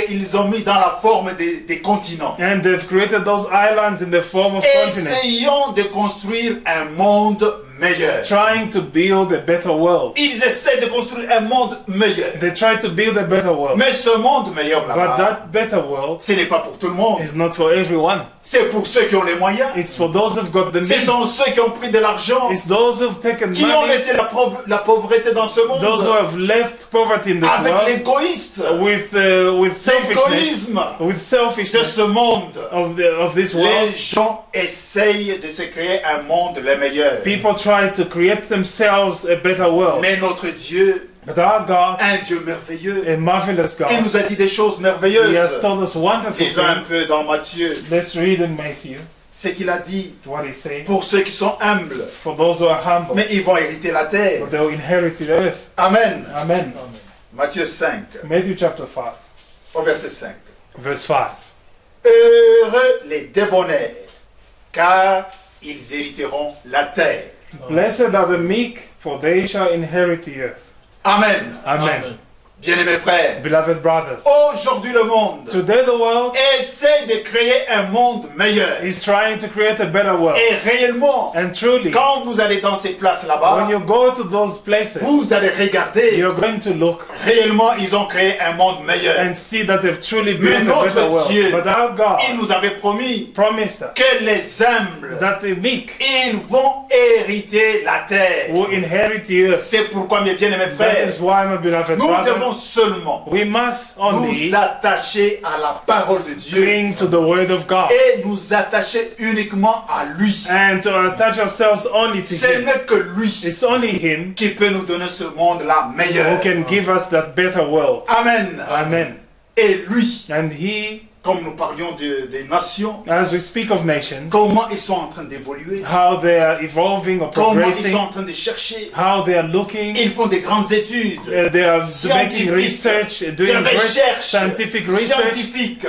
ils ont mis dans la forme des continents. and they've created those islands in the form of continents, Essayons de construire un monde meilleur. trying to build a better world. Ils essaient de construire un monde meilleur. They try to build a better world. Mais ce monde meilleur But là-bas, that better world ce n'est pas pour tout le monde. is not for everyone. C'est pour ceux qui ont les moyens. It's for those who've got the Ce sont means. ceux qui ont pris de l'argent, It's those who've taken qui ont money, laissé la pauvreté dans ce those who monde, have left poverty in this avec world l'égoïste, with selfishness, l'égoïsme with de selfishness ce monde. of this world. Les gens essayent de se créer un monde le meilleur. People try to create themselves a better world. Mais notre Dieu, But our God, un Dieu merveilleux, a marvelous il God, nous a dit des choses He has merveilleuses. told us wonderful Lisons un things. peu dans Matthieu Let's read in Matthew ce qu'il a dit what He said. pour ceux qui sont humbles, For those who are humble, mais ils vont hériter la terre. but they will inherit the earth. Amen. Amen. Matthieu 5, Matthew chapter 5, au verset 5. verse 5. Heureux les débonnaires, car ils hériteront la terre. Blessed are the meek, for they shall inherit the earth. Amen. Amen. Bien-aimés frères, Beloved brothers, aujourd'hui le monde today the world essaie de créer un monde meilleur. is trying to create a better world. Et réellement, And truly, quand vous allez dans ces places when là-bas, you go to those places, vous allez regarder, you're going to look réellement ils ont créé un monde meilleur. and see that they've truly Mais built a better notre world. Dieu, But our Il God nous avait promis promised us que les humbles, that the meek ils vont hériter la terre. will inherit the earth. C'est pourquoi, mes bien-aimés That frères, is why, my beloved nous devons brothers, seulement we must only nous attacher à la parole de Dieu cling to the word of God et nous attacher uniquement à lui. and to attach ourselves only to Ce Him. n'est que lui It's only Him qui peut nous donner ce monde-là who meilleur. can give us that better world. Amen. Amen. Et lui, And He, comme nous parlions des nations, as we speak of nations, comment ils sont en train d'évoluer, how they are evolving or comment ils progressing, sont en train de chercher. how they are looking, Ils font des grandes études, they are Scientifique. making research, des doing great recherches scientific research, scientifiques.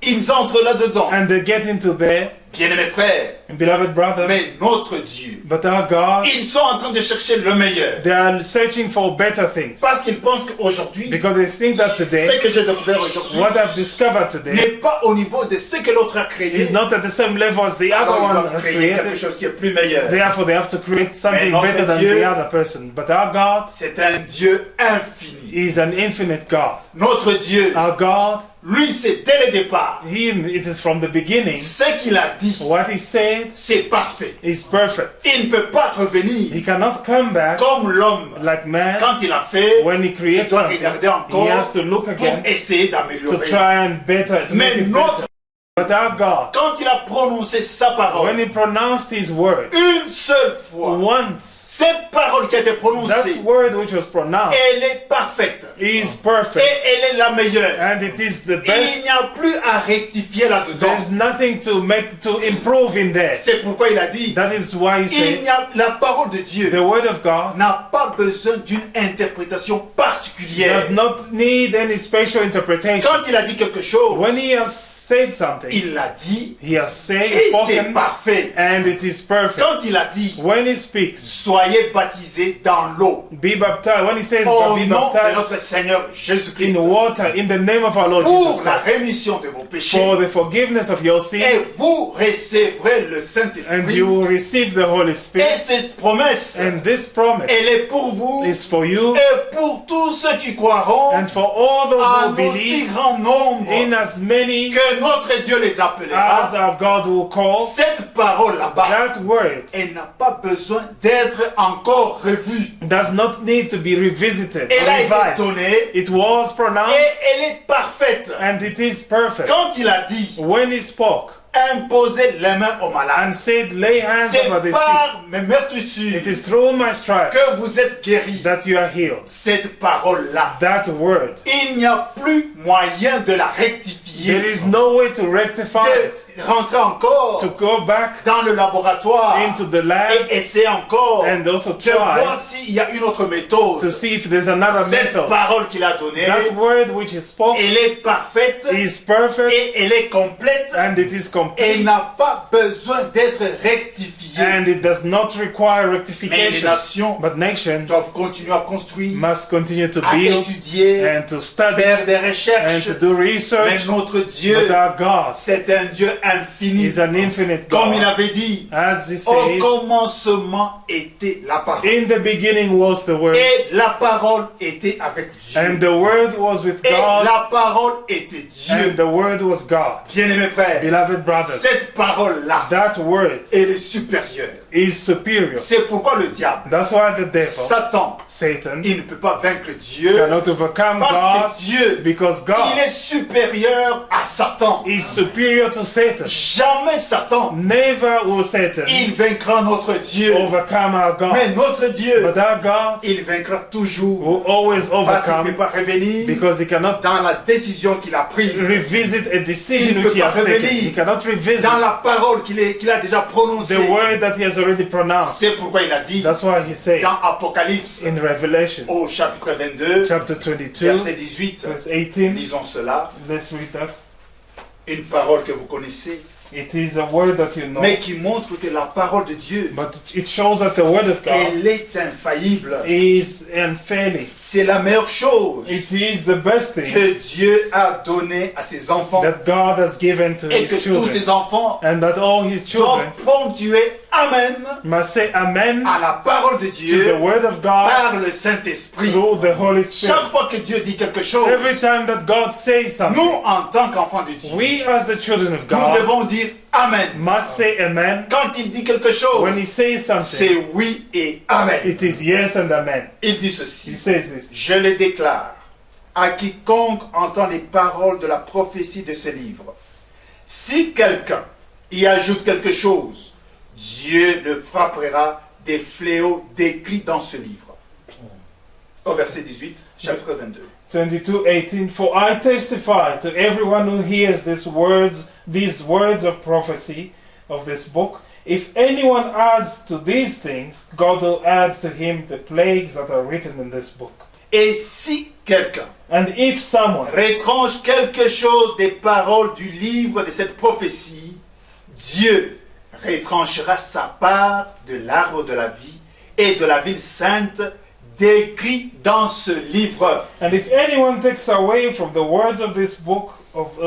Ils entrent là-dedans. and they get into there. Bien-aimés frères, Beloved brothers, Mais notre Dieu, but our God, ils sont en train de chercher le meilleur. they are searching for better things. Parce qu'ils pensent qu'aujourd'hui, Because they think that ce today, que j'ai découvert aujourd'hui, what I've discovered today, n'est pas au niveau de ce que l'autre a créé. is not at the same level as the other Alors ils one doivent has créer quelque created. chose qui est plus meilleur. Therefore, they have to create something notre better than Dieu, the other person. But our God C'est un Dieu infini. is an infinite God. Notre Dieu, Our God, lui, c'est dès le départ. Him, it is from the beginning. Ce qu'il a dit, What He said c'est parfait. is perfect. Il ne peut pas revenir He cannot come back comme l'homme. like man. Quand il a fait, When He il creates doit something, regarder He encore has to look pour again essayer to d'améliorer. try and better, to make Mais it notre, better. But our God, quand il a prononcé sa when parole, He pronounced His word, une seule fois, once, cette parole qui a été prononcée, that word which was pronounced elle est parfaite. is Et perfect. elle est la meilleure. And it is the Et il best. n'y a plus à rectifier là-dedans. There's nothing to improve in there. C'est pourquoi il a dit, That is why He il said, n'y a, la parole de Dieu the word of God n'a pas besoin d'une interprétation particulière. does not need any special interpretation. Quand il a dit quelque chose, When He has said something, il l'a dit He has said, et c'est spoken, parfait. and it is perfect. Quand il a dit, When He speaks, soyez baptisés dans l'eau, be baptized. When He says, au be nom de baptized notre Seigneur Jésus-Christ, in water, in the name of our Lord pour Jesus la Christ, rémission de vos péchés, for the forgiveness of your et sins, vous recevrez le and Saint-Esprit. you will receive the Holy Et Spirit. cette promesse, And this promise elle est pour vous is for you et pour tous ceux qui croiront and for all those en who aussi believe, grand nombre in as many que notre Dieu les appellera. as our God will call. Cette parole là-bas, That word elle n'a pas besoin d'être encore revue. does not need to be revisited Elle or a été revised. donnée It was et pronounced elle est parfaite. and it is perfect. Quand il a dit When He spoke imposer les mains aux malades, and said, lay hands c'est over the sick, par mes meurtrissures it is through my stripes que vous êtes guéris. that you are healed. Cette parole-là, That word, il n'y a plus moyen de la rectifier, there is no way to rectify it, de rentrer encore to go back dans le laboratoire into the lab et essayer encore and also de try voir s'il y a une autre méthode. to see if there's another Cette method. parole qu'il a donnée, That word which is spoken elle est parfaite is perfect et elle est complète and it is et complete n'a pas besoin d'être rectifiée. and it does not require Mais les rectification. nations But nations doivent continuer à construire, must continue to à build étudier, and to study faire des and recherches. to do Mais research. notre But Dieu, our God c'est un Dieu infini. is an infinite Comme il God. avait dit, As He au said, commencement était la parole. in the beginning was the Word, Et la parole était avec Dieu. and the Word was with Et God, la parole était and Dieu. the Word was God. Bien-aimés frères, Beloved brothers, cette parole-là, that Word elle est supérieure. is superior. C'est pourquoi le diable, That's why the devil, Satan, Satan, il ne peut pas vaincre Dieu cannot overcome parce God que Dieu, because il God est supérieur à Satan. is superior to Satan. Jamais Satan, Never will Satan il vaincra notre Dieu. overcome our God. Mais notre Dieu, But our God il vaincra toujours will always parce qu'il ne peut overcome pas revenir because He cannot dans la décision qu'il a prise, revisit a Il decision ne which peut He pas has taken. revenir He cannot revisit dans la parole qu'il a déjà prononcée. the word that He has already pronounced. C'est pourquoi il a dit That's why He said dans Apocalypse in Revelation au chapitre 22, chapter 22, verset 18, verse 18, lisons cela, let's read that. une parole que vous connaissez, It is a word that you know, mais qui montre que la parole de Dieu, but it shows that the word of God elle est infaillible. is unfailing. C'est la meilleure chose It is the best thing que Dieu a donné à ses enfants that God has given to et His que tous children, ses enfants and that all His children doivent ponctuer Amen must say Amen à la parole de to the Dieu word of God par le Saint-Esprit. through the Holy Spirit. Chaque fois que Dieu dit quelque chose, Every time that God says nous something, en tant qu'enfants de Dieu, we as the children of nous God devons dire Amen. must say Amen. Quand il dit quelque chose, When He says something, c'est oui et Amen. it is yes and Amen. Il dit He ceci, says this. je le déclare à quiconque entend les paroles de la prophétie de ce livre. Si quelqu'un y ajoute quelque chose, Dieu le frappera des fléaux décrits dans ce livre. Au verset 18, chapitre 22. 22:18. For I testify to everyone who hears these words of prophecy of this book. If anyone adds to these things, God will add to him the plagues that are written in this book. Et si quelqu'un And if someone retranche quelque chose des paroles du livre de cette prophétie, Dieu retranchera sa part de l'arbre de la vie et de la ville sainte décrit dans ce livre. And if anyone takes away from the words of this book,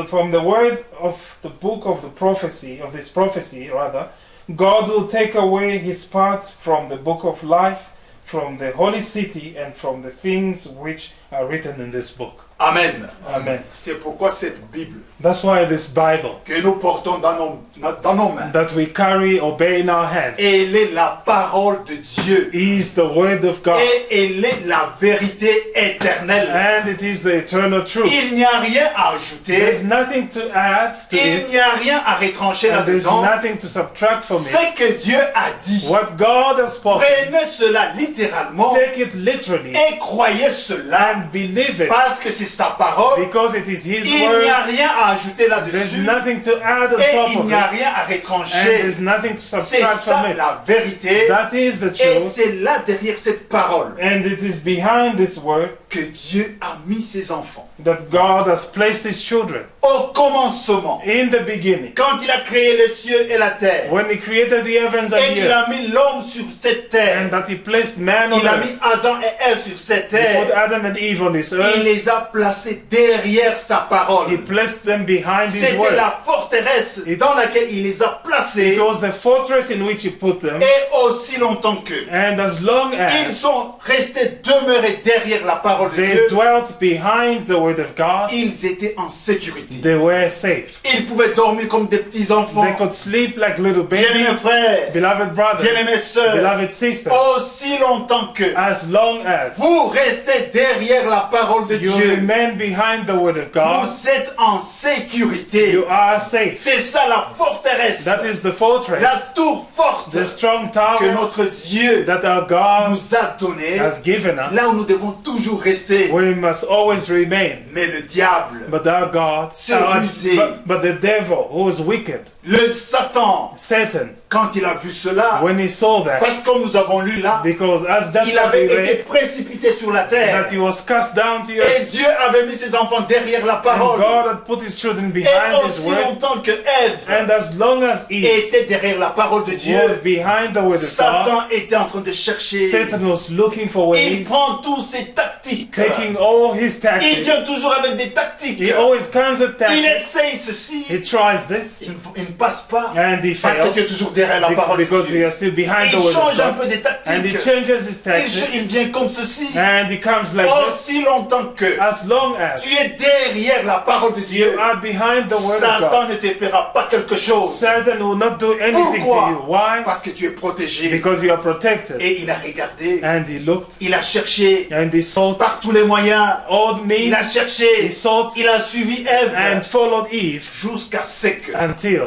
from the word of the book of the prophecy, of this prophecy rather, God will take away his part from the book of life, from the holy city, and from the things which are written in this book. Amen. Amen. C'est pourquoi cette Bible That's why this Bible que nous portons dans nos mains, that we carry, obey in our hands, elle est la parole de Dieu. is the word of God. Et elle est la vérité éternelle. And it is the eternal truth. Il n'y a rien à There's ajouter. nothing to add to Il it, n'y a rien à retrancher and there's là-dedans. nothing to subtract from it. Ce que Dieu a dit, What God has spoken, prenez cela littéralement take it literally et croyez cela and believe it, parce que c'est sa parole. because it is His Il n'y word. a rien à ajouter There's là-dessus nothing to add on et top il of n'y a it, rien à and retrancher. there's nothing to C'est subtract from ça it. la vérité That is the et truth, c'est là derrière cette parole and it is behind this word que Dieu a mis ses enfants. that God has placed His children. Au commencement, In the beginning, quand il a créé les cieux et la terre when He created the heavens et and qu'il the earth, a mis l'homme sur cette and terre, that He placed man on il a earth, mis Adam et Ève sur cette He put terre, Adam and Eve on this il earth, les a placés derrière sa He parole. placed them behind His C'était word. la forteresse dans laquelle il les a placés It was the fortress in which He put them, et aussi longtemps que and as long ils as sont restés demeurés derrière la parole de they Dieu, dwelt behind the word of God, ils étaient en sécurité. they were safe. Ils pouvaient dormir comme des petits enfants. They could sleep like little Bien-aimés babies, frères, beloved brothers, bien-aimés sœurs, beloved sisters, aussi longtemps que as long as vous restez derrière la parole de you Dieu, remain behind the word of God, vous êtes en sécurité. you are safe. C'est ça la forteresse, That is the la fortress, tour forte the strong que tower notre Dieu that our God nous a donné, has given us. là où nous devons toujours rester. We must always remain. Mais le diable, But our God, C'est rusé. but the devil, who is wicked, le Satan, Satan, quand il a vu cela, when he saw that, parce que comme nous avons lu là, because as that's il what avait we été read, précipité sur la terre. that he was cast down to Et earth, Dieu avait mis ses enfants derrière la and parole. God had put his children Et behind his aussi word, longtemps que Ève and as long as Eve était derrière la parole de Dieu, was behind the word of God, Satan était en train de chercher. Satan was looking for Il ways, prend tous ses tactiques. taking all his Il tactics. vient toujours avec des tactiques. He always comes with Il tactics. essaye ceci. He tries this, Il ne passe pas. and he Parce que tu es fails toujours derrière la parole de because he Dieu. is still behind the Il word of change un God, peu des and he tactiques. changes his tactics, Il vient comme ceci. and he comes like this. Aussi longtemps que As long as tu es derrière la parole de Dieu, you are behind the word of God, Satan ne te fera pas quelque chose. Satan will not do anything to Pourquoi? you. Why? Parce que tu es protégé. Because you are protected. Et il a regardé, And he looked, il a cherché and he sought par tous les moyens. all the Il means, a cherché, he sought il a suivi Ève and followed Eve jusqu'à ce que, until,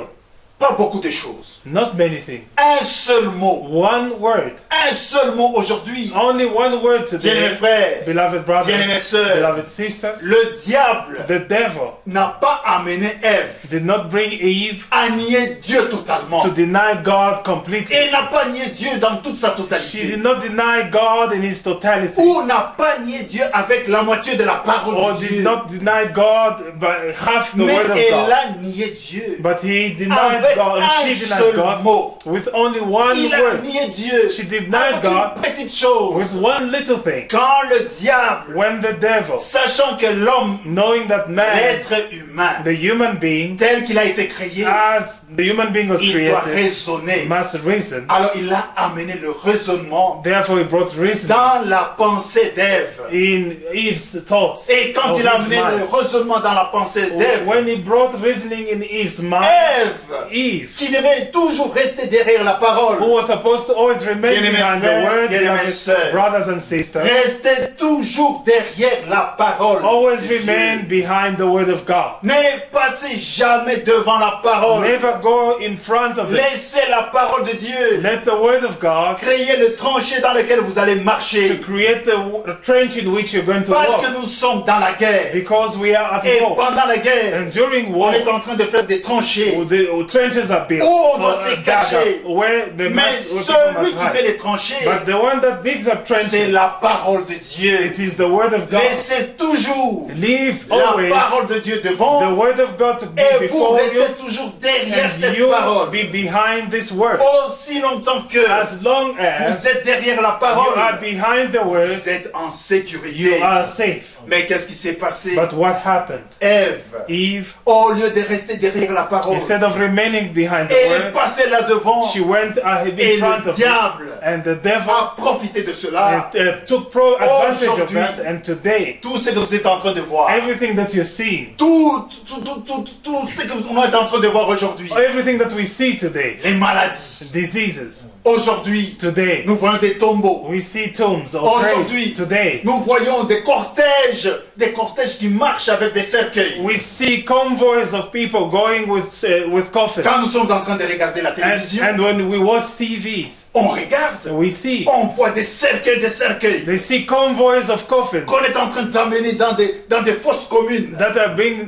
pas beaucoup de choses, not many things, un seul mot, aujourd'hui, only one word bien-aimés today, frères, beloved brothers, bien-aimés sœurs, beloved sisters. le diable The devil n'a pas amené Ève did not bring Eve à nier Dieu totalement. to deny God completely. Et n'a pas nié Dieu dans toute sa She totalité. did not deny God in his totality, Ou n'a pas nié Dieu avec la moitié de la parole or de did Dieu. not deny God by half the Mais word of elle God. a nié Dieu But he denied avec God, and un she denied seul God mot. with only one Il a word. nié Dieu She denied avec God une petite chose. with one little thing. Quand le diable, When the devil, sachant que l'homme, knowing that man, l'être humain, the human being, tel qu'il a été créé, as the human being was il doit created, raisonner. must reason. Alors il a amené le raisonnement Therefore he brought reason dans la pensée d'Ève. in Eve's thoughts. Et quand of il a Eve's amené le mind. raisonnement dans la pensée d'Ève, When he brought reasoning in Eve's mind, Ève, Eve, qui devait toujours rester derrière la parole, who was supposed to always remain Bien-aimés behind the frères, word, bien-aimés beloved sœurs, brothers and sisters, restait toujours derrière la parole. always de Dieu. remain behind the word of God. Ne passez jamais devant la parole. Never go in front of it. Laissez la parole de Dieu Let the word of God créer le tranché dans lequel vous allez to marcher. create the trench in which you're going to Parce que walk. nous sommes dans la guerre. Because we are at Et war. pendant la guerre, And during on war, est en train de faire des tranchées. the trenches are built, Où on doit or se dug cacher. up, where Mais where people celui must qui fait hide. les tranchées, But the one that digs up c'est trenches, la parole de Dieu. it is the word of God. Laissez toujours Leave la always parole de Dieu the devant word of God to be et vous before you, restez toujours derrière and cette you parole. be behind this word. Aussi longtemps que As long as vous êtes derrière la you are parole, behind the word, vous êtes en you sécurité. are safe. Mais qu'est-ce qui s'est passé? But what happened? Ève, Eve, au lieu de rester derrière la parole, instead of remaining behind the elle est word, passée là devant she went et in front le of it, diable and the devil a profité de cela. took advantage of Aujourd'hui, that. And today, Tout ce que vous êtes en train de voir, everything that you're seeing, tout ce que vous êtes en train de voir aujourd'hui, everything that we see today, les maladies, diseases, aujourd'hui, today, nous voyons des tombeaux. we see tombs or Aujourd'hui, graves. Today, nous voyons des cortèges qui marchent avec des cercueils. we see convoys of people going with coffins. Quand nous sommes en train de regarder la And, télévision, and when we watch TVs, on regarde, we see on voit des cercueils they see convoys of coffins qu'on est en train d'amener dans des fosses communes. that are being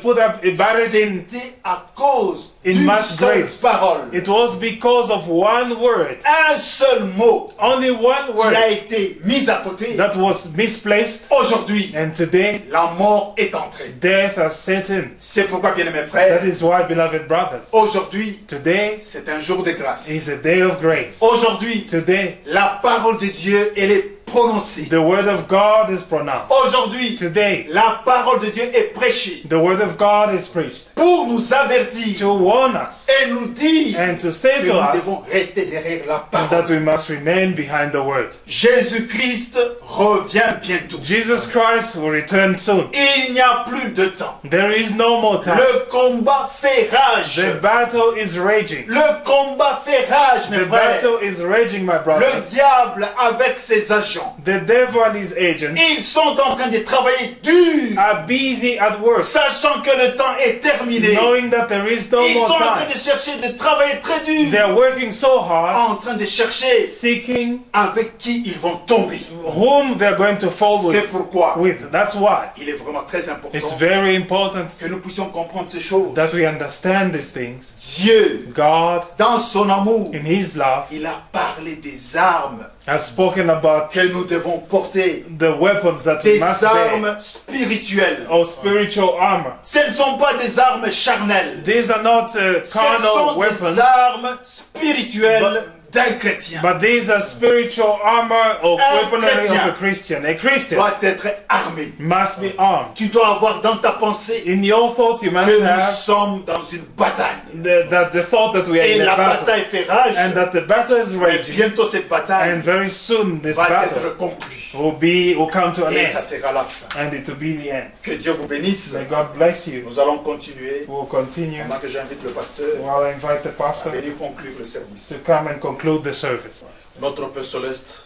put up, buried in. C'était à cause In d'une mass seule graves. parole, It was because of one word, un seul mot only one qui a word, été mis à côté. that was misplaced. Aujourd'hui, And today, la mort est entrée. death has set in. C'est pourquoi, bien-aimés That frères, is why, beloved brothers, aujourd'hui, today c'est un jour de grâce. is a day of grace. Aujourd'hui, Today, la parole de Dieu, elle est prononcée. the word of God is pronounced. Aujourd'hui, Today, la parole de Dieu est prêchée the word of God is preached pour nous avertir to warn us et nous dire and to say que to nous us devons rester derrière la that parole. we must remain behind the word. Jésus-Christ revient bientôt. Jesus Christ will return soon. Il n'y a plus de temps. There is no more time. Le combat fait rage. The battle is raging. Le combat fait rage, mes The frères. battle is raging, my Le brothers. diable avec ses agents, The devil and his agents ils sont en train de travailler dur, are busy at work, sachant que le temps est terminé. knowing that there is no Ils more sont en train time. de chercher, de travailler très They dur, are working so hard, en train de chercher seeking avec qui ils vont tomber. whom they're going to fall C'est with. pourquoi That's why il est vraiment très important it's very important que nous puissions comprendre ces choses. that we understand these things. Dieu, God, dans son amour, in His love, il a parlé des armes has spoken about que nous devons porter, the weapons that we des must bear, armes spirituelles. or spiritual armor. Ce ne sont pas des armes charnelles. These are not Ce carnal sont weapons, des armes spirituelles d'un chrétien. but these are spiritual armor or Un weaponry of chrétien a Christian. A Christian Doit être armé. must be armed. Tu dois avoir dans ta pensée In your thoughts, you must que nous have sommes dans une bataille. the thought that we are Et in la a battle, bataille fait rage. and that the battle is Et raging, bientôt cette bataille and very soon this va battle être conclue. will come to an Et ça end, sera la fin. and it will be the end. Que Dieu vous bénisse. May God bless you. Nous allons continuer. We'll continue Pendant que j'invite le pasteur while I invite the à pastor venir conclure le service. to come and conclude the service. Notre Père Céleste,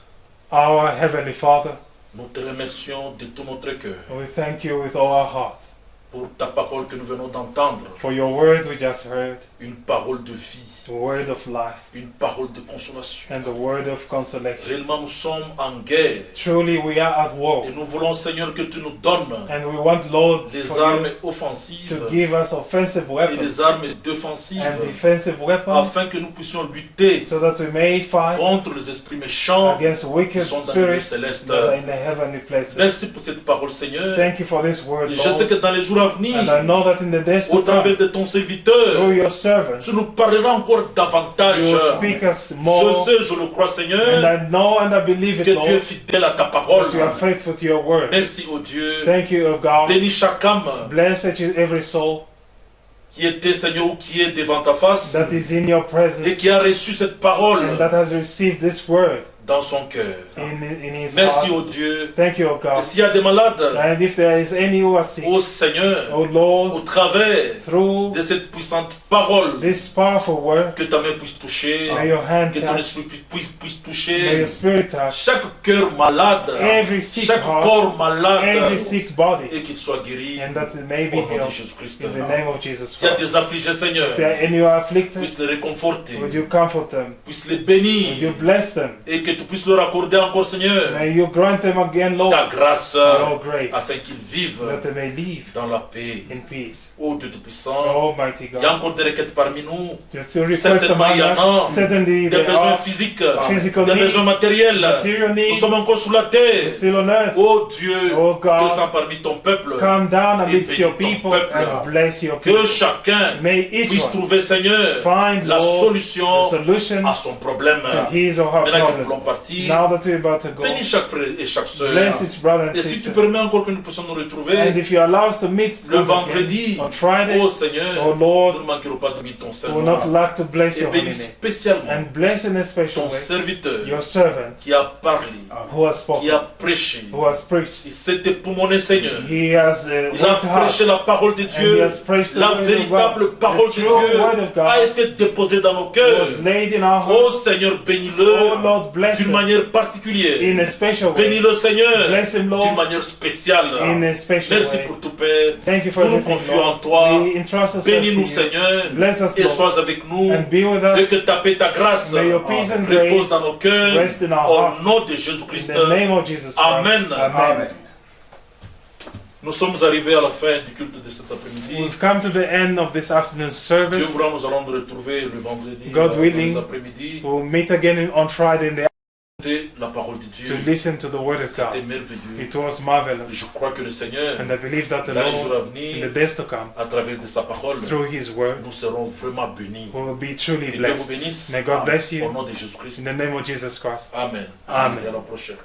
Our Heavenly Father, nous te remercions de tout notre cœur we thank you with all our hearts pour ta parole que nous venons d'entendre, for your word we just heard, une parole de vie, the word of life, une parole de consolation. and the word of consolation. Réellement, nous sommes en guerre Truly we are at war, et nous voulons, Seigneur, que tu nous donnes and we want, Lord, des for armes you offensives to give us offensive et weapons des armes défensives and defensive weapons afin que nous puissions lutter so that we may fight contre les esprits méchants against qui wicked sont dans les lieux spirits célestes. that are in the heavenly places. Merci pour cette parole, Seigneur. Thank you for this word, Et je sais Lord, que dans les jours à venir, and I know that in the days au to come, travers de ton serviteur, through your servants, tu nous parleras encore davantage. you will speak us Je more, sais, je le crois, and Seigneur, I know and I believe que it, tu es Lord, fidèle à ta parole. that you are faithful to your word. Merci, oh Dieu. Thank you, O God. Bénis chaque âme Bless every soul qui était, Seigneur, ou qui est devant ta face that is in your et presence qui a reçu cette parole and that has received this word dans son cœur. in his Merci, heart. oh Dieu. Thank you, O Et God. s'il y a des malades, And if there is any who are sick, oh Seigneur, O au Lord, travers through de cette puissante parole, this powerful word, que ta main puisse toucher, may your hand que ton touch, esprit puisse may toucher your spirit touch chaque cœur malade, every sick chaque heart, corps malade, every sick body, et qu'il soit guéri and that it may be au nom de healed Jésus-Christ. in the name of Jesus S'il y a Christ. des affligés, Seigneur, If there are any who are afflicted, puisse les réconforter, would you comfort them? puisse les Would you bénir, bless them? et que tu puisses leur accorder encore, Seigneur, May you grant them again, Lord, ta grâce, your grace, afin qu'ils vivent that they may live dans la paix. in peace. Ô Dieu Tout-Puissant, Almighty il y a God, encore des requêtes parmi nous, just to request certainement il y among en a, us, certainly des there besoins are physiques, physical des needs, besoins matériels. material Nous needs, sommes encore sur la terre. still on earth. Ô Dieu, Oh God, descends parmi ton peuple. come down amidst bénis your ton people peuple. and bless your Que people. chacun May each puisse one trouver, Seigneur, find, la Lord, solution the solution à son problème. to his or her Maintenant que nous voulons problem. partir, Now that we're about to go, bénis chaque frère et chaque soeur. bless each brother and Et si tu sister. permets encore que nous puissions nous And retrouver if you allow us to meet le once vendredi, again on Friday, ô Seigneur, oh nous Lord, ne manquerons pas de bénir ton we will not Seigneur. lack to bless Et your holy bénis name. spécialement And bless in a special ton way serviteur your servant qui a parlé, who has qui spoken, a prêché. who has preached. Il s'est époumoné, Seigneur. He has Il a worked hard. prêché la parole de And he Dieu. has preached the La word of véritable God. parole The de true Dieu word of a God été déposée dans nos cœurs. was laid in our Oh hearts. Seigneur, Oh bénis-le Lord, bless d'une him manière in particulière. a special way. Bénis-le, Seigneur, Bless him, d'une Lord, manière spéciale. in a special Merci way. pour tout, Père. Thank you for Nous nous everything, confions en Lord. toi. We entrust ourselves to Bénis-nous, you. Seigneur, Bless us, et Lord, sois avec nous. and be with Et us. que ta paix, ta grâce May your peace and repose grace dans nos cœurs. rest in our Au hearts. nom de In Jésus-Christ. the name of Jesus Christ. Amen. Amen. Nous sommes arrivés à la fin du culte de cet après-midi. We've come to the end of this afternoon's Dieu service. voulant, nous allons nous retrouver le vendredi, God dans willing, les après-midi. We'll meet again on Friday in the C'est la parole de Dieu. to listen to the word of C'était God. merveilleux. It was marvelous. Je crois que le Seigneur, And I believe that the dans les jours à Lord, in venir, the days to come, à travers de sa parole, through His word, nous serons vraiment bénis. will be truly Que Dieu vous blessed. bénisse. May God bless Au you nom de Jésus-Christ. in the name of Jesus Christ. Amen. Amen. Et à la prochaine.